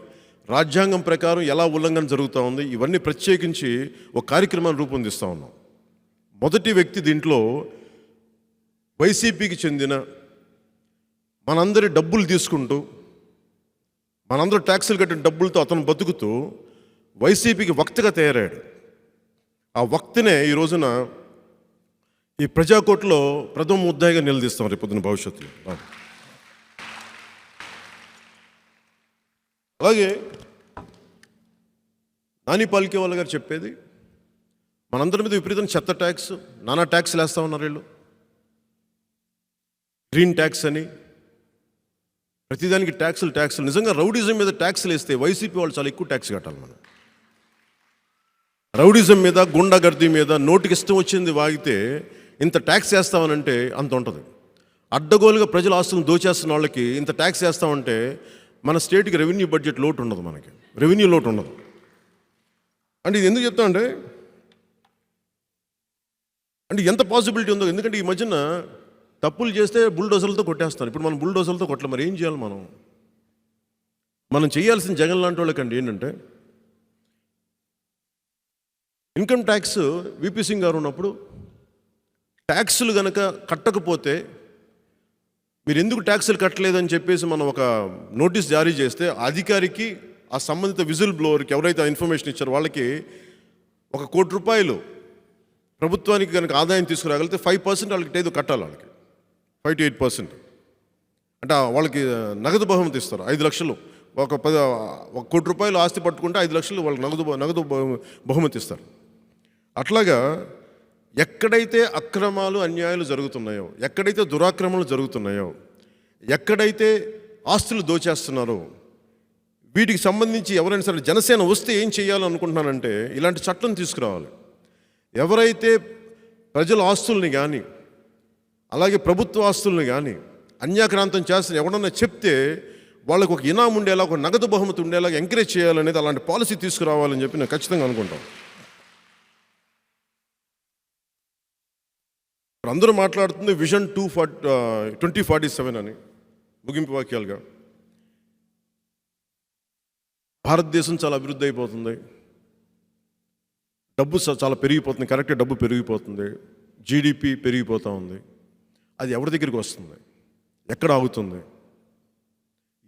రాజ్యాంగం ప్రకారం ఎలా ఉల్లంఘన జరుగుతూ ఉంది, ఇవన్నీ ప్రత్యేకించి ఒక కార్యక్రమాన్ని రూపొందిస్తూ ఉన్నాం. మొదటి వ్యక్తి దీంట్లో వైసీపీకి చెందిన మనందరి డబ్బులు తీసుకుంటూ, మనందరూ ట్యాక్సులు కట్టిన డబ్బులతో అతను బతుకుతూ వైసీపీకి వక్తగా తయారయ్యాడు. ఆ వక్తనే ఈ రోజున ఈ ప్రజాకోర్టులో ప్రథమ ముద్దాయిగా నిలదీస్తాం రేపు పొద్దున భవిష్యత్తులో. అలాగే నాని పాల్కేవాళ్ళ గారు చెప్పేది, మనందరి మీద విపరీతం చెత్త ట్యాక్స్, నానా ట్యాక్స్లు వేస్తూ ఉన్నారు వీళ్ళు. గ్రీన్ ట్యాక్స్ అని ప్రతిదానికి ట్యాక్సులు. నిజంగా రౌడిజం మీద ట్యాక్స్లు వేస్తే వైసీపీ వాళ్ళు చాలా ఎక్కువ ట్యాక్స్ కట్టాలి. మనం రౌడిజం మీద, గుండాగర్దీ మీద నోటికి ఇష్టం వచ్చింది వాగితే ఇంత ట్యాక్స్ వేస్తామనంటే అంత ఉంటుంది. అడ్డగోలుగా ప్రజల ఆస్తులను దోచేస్తున్న వాళ్ళకి ఇంత ట్యాక్స్ వేస్తామంటే మన స్టేట్కి రెవెన్యూ బడ్జెట్ లోటు ఉండదు, మనకి రెవెన్యూ లోటు ఉండదు. అంటే ఇది ఎందుకు చెప్తా అంటే ఎంత పాసిబిలిటీ ఉందో. ఎందుకంటే ఈ మధ్యన తప్పులు చేస్తే బుల్డోజర్లతో కొట్టేస్తాను. ఇప్పుడు మనం బుల్డోజర్లతో కొట్టలే, మరి ఏం చేయాలి? మనం చేయాల్సిన జగన్ లాంటి వాళ్ళకండి ఏంటంటే, ఇన్కమ్ ట్యాక్స్ విపి సింగ్ గారు ఉన్నప్పుడు ట్యాక్సులు కనుక కట్టకపోతే మీరు ఎందుకు ట్యాక్సులు కట్టలేదని చెప్పేసి మనం ఒక నోటీస్ జారీ చేస్తే అధికారికి, ఆ సంబంధిత విజిల్ బ్లోవర్కి ఎవరైతే ఇన్ఫర్మేషన్ ఇచ్చారో వాళ్ళకి ఒక ₹1 కోటి ప్రభుత్వానికి కనుక ఆదాయం తీసుకురాగలిగితే 5% వాళ్ళకి ఏదో కట్టాలి. వాళ్ళకి 5 to 8%. అంటే వాళ్ళకి నగదు బహుమతి ఇస్తారు. 5 లక్షలు, ఒక ₹1 కోటి ఆస్తి పట్టుకుంటే 5 లక్షలు వాళ్ళకి నగదు బహుమతి ఇస్తారు. అట్లాగా ఎక్కడైతే అక్రమాలు, అన్యాయాలు జరుగుతున్నాయో, ఎక్కడైతే దురాక్రమణలు జరుగుతున్నాయో, ఎక్కడైతే ఆస్తులు దోచేస్తున్నారో, వీటికి సంబంధించి ఎవరైనా సరే జనసేన వస్తే ఏం చేయాలనుకుంటున్నానంటే ఇలాంటి చట్టం తీసుకురావాలి. ఎవరైతే ప్రజల ఆస్తుల్ని కానీ, అలాగే ప్రభుత్వ ఆస్తుల్ని కానీ అన్యాక్రాంతం చేస్తే ఎవడన్నా చెప్తే వాళ్ళకు ఒక ఇనాం ఉండేలా, ఒక నగదు బహుమతి ఉండేలాగా ఎంకరేజ్ చేయాలనేది, అలాంటి పాలసీ తీసుకురావాలని చెప్పి నేను ఖచ్చితంగా అనుకుంటాను. అందరూ మాట్లాడుతుంది విజన్ 2047 అని ముగింపు వాక్యాలుగా. భారతదేశం చాలా అభివృద్ధి అయిపోతుంది, డబ్బు చాలా పెరిగిపోతుంది, కరెక్ట్గా డబ్బు పెరిగిపోతుంది, జీడిపి పెరిగిపోతూ ఉంది. అది ఎవరి దగ్గరికి వస్తుంది, ఎక్కడ ఆగుతుంది?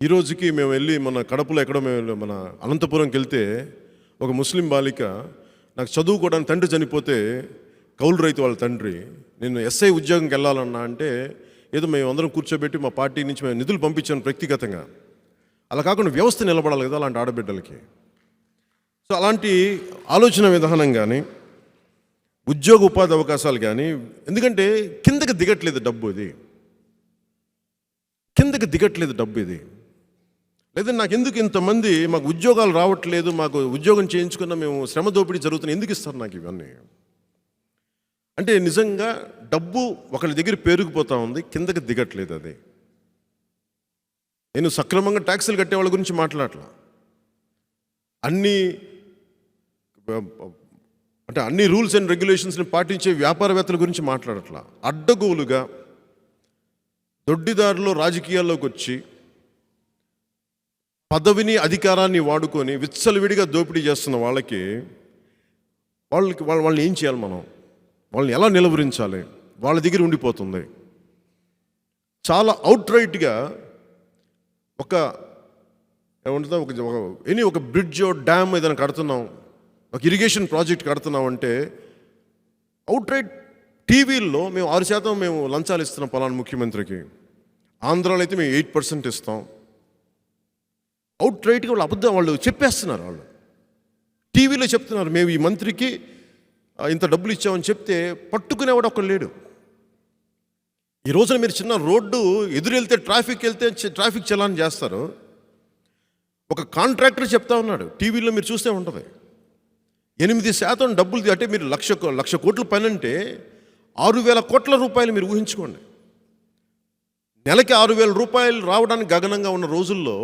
ఈరోజుకి మేము వెళ్ళి మన కడపలో ఎక్కడో మేము మన అనంతపురంకి వెళ్తే ఒక ముస్లిం బాలిక, నాకు చదువుకోవడానికి తండ్రి చనిపోతే కౌలు రైతు వాళ్ళ తండ్రి, నేను ఎస్ఐ ఉద్యోగంకి వెళ్ళాలన్నా అంటే ఏదో మేము అందరం కూర్చోబెట్టి మా పార్టీ నుంచి మేము నిధులు పంపించాను వ్యక్తిగతంగా. అలా కాకుండా వ్యవస్థ నిలబడాలి కదా అలాంటి ఆడబిడ్డలకి. సో అలాంటి ఆలోచన విధానం కానీ, ఉద్యోగ ఉపాధి అవకాశాలు కానీ, ఎందుకంటే కిందకి దిగట్లేదు డబ్బు, ఇది కిందకి దిగట్లేదు డబ్బు ఇది. లేదా నాకు ఎందుకు ఇంతమంది మాకు ఉద్యోగాలు రావట్లేదు, మాకు ఉద్యోగం చేయించుకున్న మేము శ్రమ దోపిడీ జరుగుతుంది, ఎందుకు ఇస్తారు నాకు ఇవన్నీ? అంటే నిజంగా డబ్బు ఒకరి దగ్గర పెరిగిపోతూ ఉంది, కిందకి దిగట్లేదు. అది నేను సక్రమంగా ట్యాక్సులు కట్టే వాళ్ళ గురించి మాట్లాడలా, అన్ని రూల్స్ అండ్ రెగ్యులేషన్స్ని పాటించే వ్యాపారవేత్తల గురించి మాట్లాడట్లా. అడ్డగోలుగా దొడ్డిదారులు రాజకీయాల్లోకి వచ్చి పదవిని అధికారాన్ని వాడుకొని విచ్చలవిడిగా దోపిడీ చేస్తున్న వాళ్ళని ఏం చేయాలి? వాళ్ళని ఎలా నిలవరించాలి? వాళ్ళ దగ్గర ఉండిపోతుంది. చాలా అవుట్రైట్గా ఒక బ్రిడ్జ్, డ్యామ్ ఏదైనా కడుతున్నాం, ఒక ఇరిగేషన్ ప్రాజెక్ట్ కడుతున్నాం అంటే అవుట్రైట్ టీవీల్లో మేము 6% మేము లంచాలు ఇస్తున్నాం పలానా ముఖ్యమంత్రికి, ఆంధ్రాలో అయితే మేము 8% ఇస్తాం. అవుట్రైట్గా వాళ్ళు చెప్పేస్తున్నారు. వాళ్ళు టీవీలో చెప్తున్నారు, మేము ఈ మంత్రికి ఇంత డబ్బులు ఇచ్చామని చెప్తే పట్టుకునేవాడు ఒక్కడు లేడు. ఈ రోజున మీరు చిన్న రోడ్డు ఎదురు వెళ్తే ట్రాఫిక్ చలాన్ చేస్తారు. ఒక కాంట్రాక్టర్ చెప్తా ఉన్నాడు, టీవీలో మీరు చూస్తే ఉంటుంది, 8% డబ్బులు అంటే మీరు లక్ష కోట్ల పని అంటే 6,000 కోట్ల రూపాయలు మీరు ఊహించుకోండి. నెలకి 6,000 రూపాయలు రావడానికి గగనంగా ఉన్న రోజుల్లో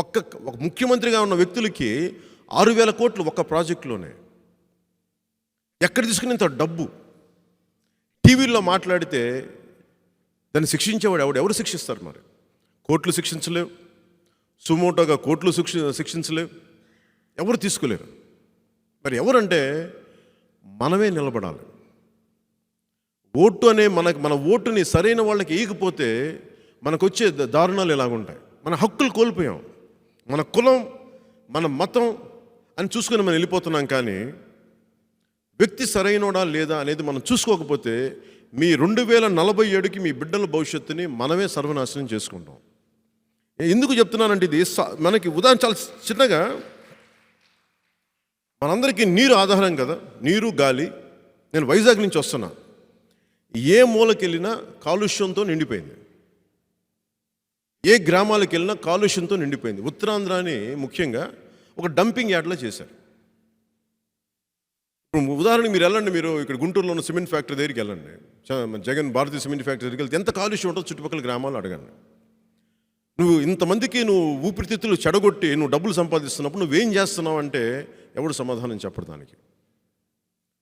ఒక ముఖ్యమంత్రిగా ఉన్న వ్యక్తులకి 6,000 కోట్లు ఒక్క ప్రాజెక్టులోనే. ఎక్కడ తీసుకుని ఇంత డబ్బు? టీవీల్లో మాట్లాడితే దాన్ని శిక్షించేవాడు ఎవరు శిక్షిస్తారు? మరి కోర్టులు శిక్షించలేవు, సుమోటోగా కోర్టులు శిక్షించలేవు, ఎవరు తీసుకోలేరు. మరి ఎవరంటే మనమే నిలబడాలి. ఓటు అనే మన ఓటుని సరైన వాళ్ళకి వేయకపోతే మనకు వచ్చే దారుణాలు ఎలాగుంటాయి? మన హక్కులు కోల్పోయాం, మన కులం, మన మతం అని చూసుకుని మనం వెళ్ళిపోతున్నాం. కానీ వ్యక్తి సరైనోడా లేదా అనేది మనం చూసుకోకపోతే మీ 2047కి మీ బిడ్డల భవిష్యత్తుని మనమే సర్వనాశనం చేసుకుంటాం. ఎందుకు చెప్తున్నానంటే ఇది మనకి ఉదాహరణ చాలా చిన్నగా, మనందరికీ నీరు ఆధారం కదా, నీరు గాలి. నేను వైజాగ్ నుంచి వస్తున్నా, ఏ మూలకి వెళ్ళినా కాలుష్యంతో నిండిపోయింది, ఏ గ్రామాలకు వెళ్ళినా కాలుష్యంతో నిండిపోయింది. ఉత్తరాంధ్రాని ముఖ్యంగా ఒక డంపింగ్ యార్డ్లో చేశారు. ఇప్పుడు ఉదాహరణకి మీరు వెళ్ళండి, మీరు ఇక్కడ గుంటూరులో ఉన్న సిమెంట్ ఫ్యాక్టరీ దగ్గరికి వెళ్ళండి, జగన్ భారతీయ సిమెంట్ ఫ్యాక్టరీ దగ్గరికి వెళ్తే ఎంత కాలుష్యం ఉంటుందో చుట్టుపక్కల గ్రామాలు అడగండి. నువ్వు ఇంతమందికి ఊపిరితిత్తులు చెడగొట్టి నువ్వు డబ్బులు సంపాదిస్తున్నప్పుడు నువ్వేం చేస్తున్నావు అంటే ఎవడు సమాధానం చెప్పడు దానికి.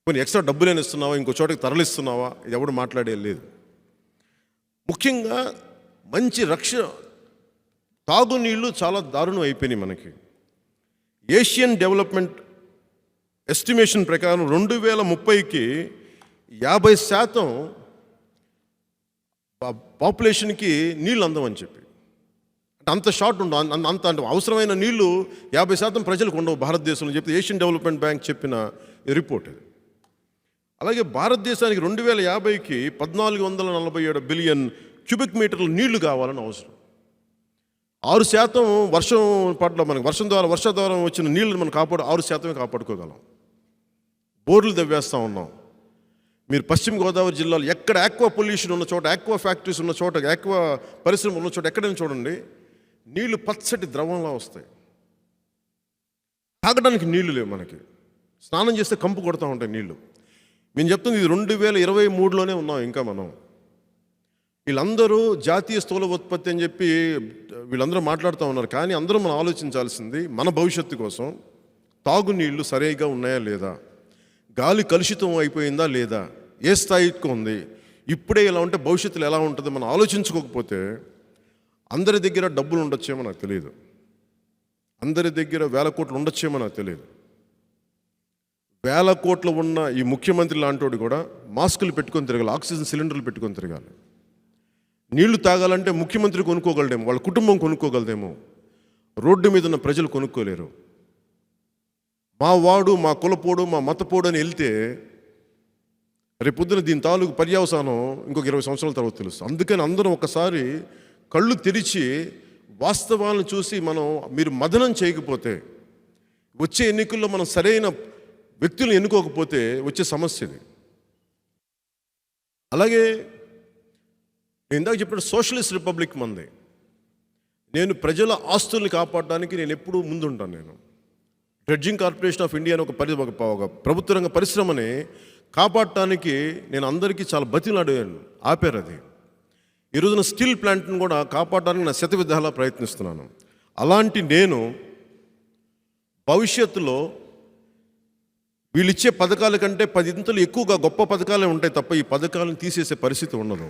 కొన్ని ఎక్స్ట్రా డబ్బులేని ఇస్తున్నావా, ఇంకో చోటకి తరలిస్తున్నావా, ఇది ఎవడు మాట్లాడే లేదు. ముఖ్యంగా మంచి తాగునీళ్ళు చాలా దారుణం అయిపోయినాయి మనకి. ఏషియన్ డెవలప్మెంట్ ఎస్టిమేషన్ ప్రకారం 2030కి 50% పాపులేషన్కి నీళ్ళు అందమని చెప్పి, అంత షార్ట్ ఉండవు, అంత అవసరమైన నీళ్లు 50% ప్రజలకు ఉండవు భారతదేశంలో చెప్తే ఏషియన్ డెవలప్మెంట్ బ్యాంక్ చెప్పిన రిపోర్ట్ ఇది. అలాగే భారతదేశానికి 2050కి 1447 బిలియన్ క్యూబిక్ మీటర్లు నీళ్లు కావాలని అవసరం. 6% వర్షం పట్ల మనకి వర్ష ద్వారా వచ్చిన నీళ్ళని మనం 6% కాపాడుకోగలం. బోర్లు తవ్వేస్తూ ఉన్నాం. మీరు పశ్చిమ గోదావరి జిల్లాలో ఎక్కడ ఆక్వా పొల్యూషన్ ఉన్న చోట, ఆక్వా ఫ్యాక్టరీస్ ఉన్న చోట, ఆక్వా పరిశ్రమ ఉన్న చోట ఎక్కడైనా చూడండి, నీళ్లు పచ్చటి ద్రవంలా వస్తాయి. తాగడానికి నీళ్లు లేవు మనకి, స్నానం చేస్తే కంపు కొడుతూ ఉంటాయి నీళ్లు. మేము చెప్తుంది ఇది 2023లోనే ఉన్నాం ఇంకా మనం. వీళ్ళందరూ జాతీయ స్థూల ఉత్పత్తి అని చెప్పి వీళ్ళందరూ మాట్లాడుతూ ఉన్నారు. కానీ అందరూ మనం ఆలోచించాల్సింది మన భవిష్యత్తు కోసం, తాగునీళ్ళు సరిగా ఉన్నాయా లేదా, గాలి కలుషితం అయిపోయిందా లేదా, ఏ స్థాయికి ఉంది, ఇప్పుడే ఇలా ఉంటే భవిష్యత్తులో ఎలా ఉంటుందో మనం ఆలోచించుకోకపోతే అందరి దగ్గర డబ్బులు ఉండొచ్చేమో నాకు తెలియదు, అందరి దగ్గర 1,000 కోట్లు ఉండొచ్చేమో నాకు తెలియదు. వేల కోట్లు ఉన్న ఈ ముఖ్యమంత్రి లాంటి కూడా మాస్కులు పెట్టుకొని తిరగాలి, ఆక్సిజన్ సిలిండర్లు పెట్టుకొని తిరగాలి. నీళ్లు తాగాలంటే ముఖ్యమంత్రి కొనుక్కోగలడేమో, వాళ్ళ కుటుంబం కొనుక్కోగలదేమో, రోడ్డు మీద ఉన్న ప్రజలు కొనుక్కోలేరు. మా వాడు, మా కులపోడు, మా మతపోడు అని వెళ్తే రేపొద్దున దీని తాలూకు పర్యవసానం ఇంకొక 20 సంవత్సరాల తర్వాత తెలుస్తుంది. అందుకని అందరం ఒకసారి కళ్ళు తెరిచి వాస్తవాలను చూసి మీరు మదనం చేయకపోతే, వచ్చే ఎన్నికల్లో మనం సరైన వ్యక్తులను ఎన్నుకోకపోతే వచ్చే సమస్య ఇది. అలాగే నేను ఇందాక చెప్పిన సోషలిస్ట్ రిపబ్లిక్ మంది. నేను ప్రజల ఆస్తుల్ని కాపాడడానికి నేను ఎప్పుడూ ముందుంటాను. నేను డ్రెడ్జింగ్ కార్పొరేషన్ ఆఫ్ ఇండియా అని ఒక ప్రభుత్వ రంగ పరిశ్రమని కాపాడటానికి నేను అందరికీ చాలా బతిలాడాను, ఆపారు అది. ఈ రోజున స్టీల్ ప్లాంట్ని కూడా కాపాడడానికి నా శతవిధాలా ప్రయత్నిస్తున్నాను. అలాంటి నేను భవిష్యత్తులో వీళ్ళు ఇచ్చే పథకాల కంటే 10 ఇంతలు ఎక్కువగా గొప్ప పథకాలే ఉంటాయి తప్ప ఈ పథకాలను తీసేసే పరిస్థితి ఉండదు.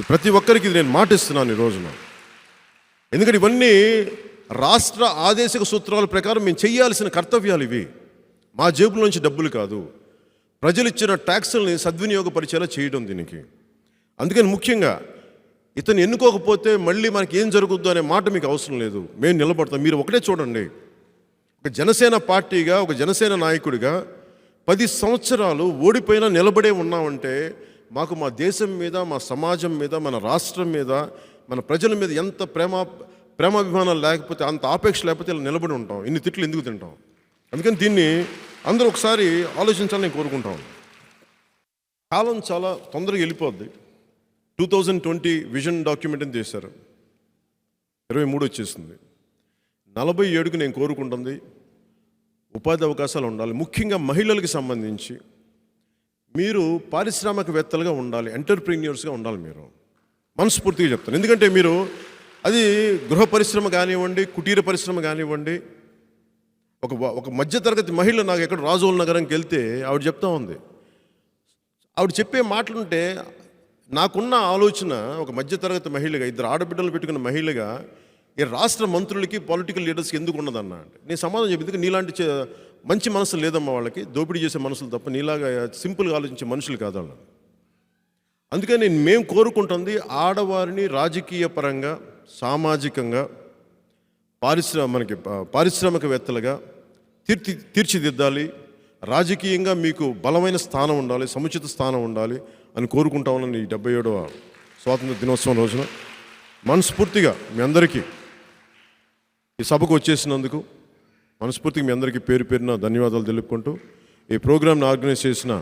ప్రతి ఒక్కరికి ఇది నేను మాటిస్తున్నాను ఈ రోజున. ఎందుకంటే ఇవన్నీ రాష్ట్ర ఆదేశిక సూత్రాల ప్రకారం మేము చేయాల్సిన కర్తవ్యాలు ఇవి. మా జేబులోంచి డబ్బులు కాదు, ప్రజలు ఇచ్చిన ట్యాక్సుల్ని సద్వినియోగపరిచేలా చేయడం దీనికి. అందుకని ముఖ్యంగా ఇతను ఎన్నుకోకపోతే మళ్ళీ మనకి ఏం జరుగుద్దు అనే మాట మీకు అవసరం లేదు. మేము నిలబడతాం. మీరు ఒకటే చూడండి, ఒక జనసేన పార్టీగా, ఒక జనసేన నాయకుడిగా 10 సంవత్సరాలు ఓడిపోయినా నిలబడే ఉన్నామంటే మాకు మా దేశం మీద, మా సమాజం మీద, మన రాష్ట్రం మీద, మన ప్రజల మీద ఎంత ప్రేమాభిమానాలు లేకపోతే, అంత ఆపేక్ష లేకపోతే ఇలా నిలబడి ఉంటాం. ఇన్ని తిట్లు ఎందుకు తింటాం? అందుకని దీన్ని అందరూ ఒకసారి ఆలోచించాలని నేను కోరుకుంటాం. కాలం చాలా తొందరగా వెళ్ళిపోద్ది. 2020 విజన్ డాక్యుమెంట్ అని చేశారు, 23 వచ్చేసింది. 47కు నేను కోరుకుంటుంది ఉపాధి అవకాశాలు ఉండాలి. ముఖ్యంగా మహిళలకు సంబంధించి మీరు పారిశ్రామికవేత్తలుగా ఉండాలి, ఎంటర్ప్రీన్యూర్స్గా ఉండాలి. మీరు మనస్ఫూర్తిగా చెప్తాను. ఎందుకంటే మీరు అది గృహ పరిశ్రమ కానివ్వండి, కుటీర పరిశ్రమ కానివ్వండి, ఒక మధ్యతరగతి మహిళ నాకు ఎక్కడ రాజోల్ నగరంకి వెళ్తే ఆవిడ చెప్తా ఉంది, ఆవిడ చెప్పే మాటలుంటే నాకున్న ఆలోచన, ఒక మధ్యతరగతి మహిళగా, 2 ఆడబిడ్డలు పెట్టుకున్న మహిళగా ఈ రాష్ట్ర మంత్రులకి, పొలిటికల్ లీడర్స్కి ఎందుకు ఉండదన్నా అంటే నేను సమాధానం చెప్పి, ఎందుకంటే నీలాంటి మంచి మనసులు లేదమ్మా వాళ్ళకి, దోపిడీ చేసే మనసులు తప్ప నీలాగా సింపుల్గా ఆలోచించే మనుషులు కాదు వాళ్ళు. అందుకని మేము కోరుకుంటుంది ఆడవారిని రాజకీయ పరంగా, సామాజికంగా, పారిశ్రామికవేత్తలుగా తీర్చిదిద్దాలి. రాజకీయంగా మీకు బలమైన స్థానం ఉండాలి, సముచిత స్థానం ఉండాలి అని కోరుకుంటా ఉన్నాను. ఈ 77వ స్వాతంత్ర దినోత్సవం రోజున మనస్ఫూర్తిగా మీ అందరికీ, ఈ సభకు వచ్చేసినందుకు మనస్ఫూర్తిగా మీ అందరికీ పేరు పేరున ధన్యవాదాలు తెలుపుకుంటూ, ఈ ప్రోగ్రామ్ని ఆర్గనైజ్ చేసిన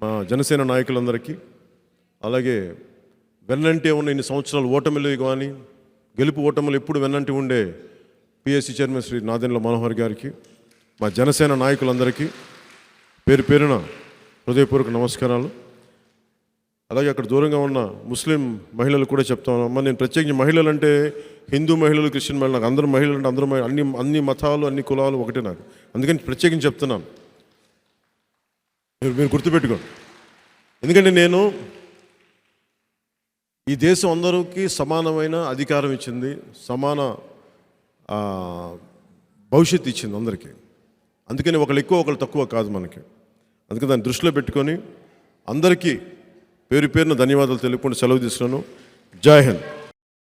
మా జనసేన నాయకులందరికీ, అలాగే వెన్నంటే ఉన్న ఇన్ని సంవత్సరాలు ఓటమిలు కానీ గెలుపు ఓటములు ఎప్పుడు వెన్నంటి ఉండే పిఎస్సి చైర్మన్ శ్రీ నాదెండ్ల మనోహర్ గారికి, మా జనసేన నాయకులందరికీ పేరు పేరున హృదయపూర్వక నమస్కారాలు. అలాగే అక్కడ దూరంగా ఉన్న ముస్లిం మహిళలు కూడా చెప్తాను. అమ్మ, నేను ప్రత్యేకించి మహిళలు అంటే హిందూ మహిళలు, క్రిస్టియన్ మహిళలు, నాకు అందరు మహిళలు అంటే అందరూ అన్ని మతాలు, అన్ని కులాలు ఒకటే నాకు. అందుకని ప్రత్యేకించి చెప్తున్నాను, మీరు గుర్తుపెట్టుకోండి. ఎందుకంటే నేను ఈ దేశం అందరికీ సమానమైన అధికారం ఇచ్చింది, సమాన భవిష్యత్తు ఇచ్చింది అందరికీ. అందుకని ఒకళ్ళు ఎక్కువ ఒకళ్ళు తక్కువ కాదు మనకి. అందుకని దాన్ని దృష్టిలో పెట్టుకొని అందరికీ పేరు పేరున ధన్యవాదాలు తెలుపుకుంటూ సెలవు తీసుకున్నాను. జై హింద్.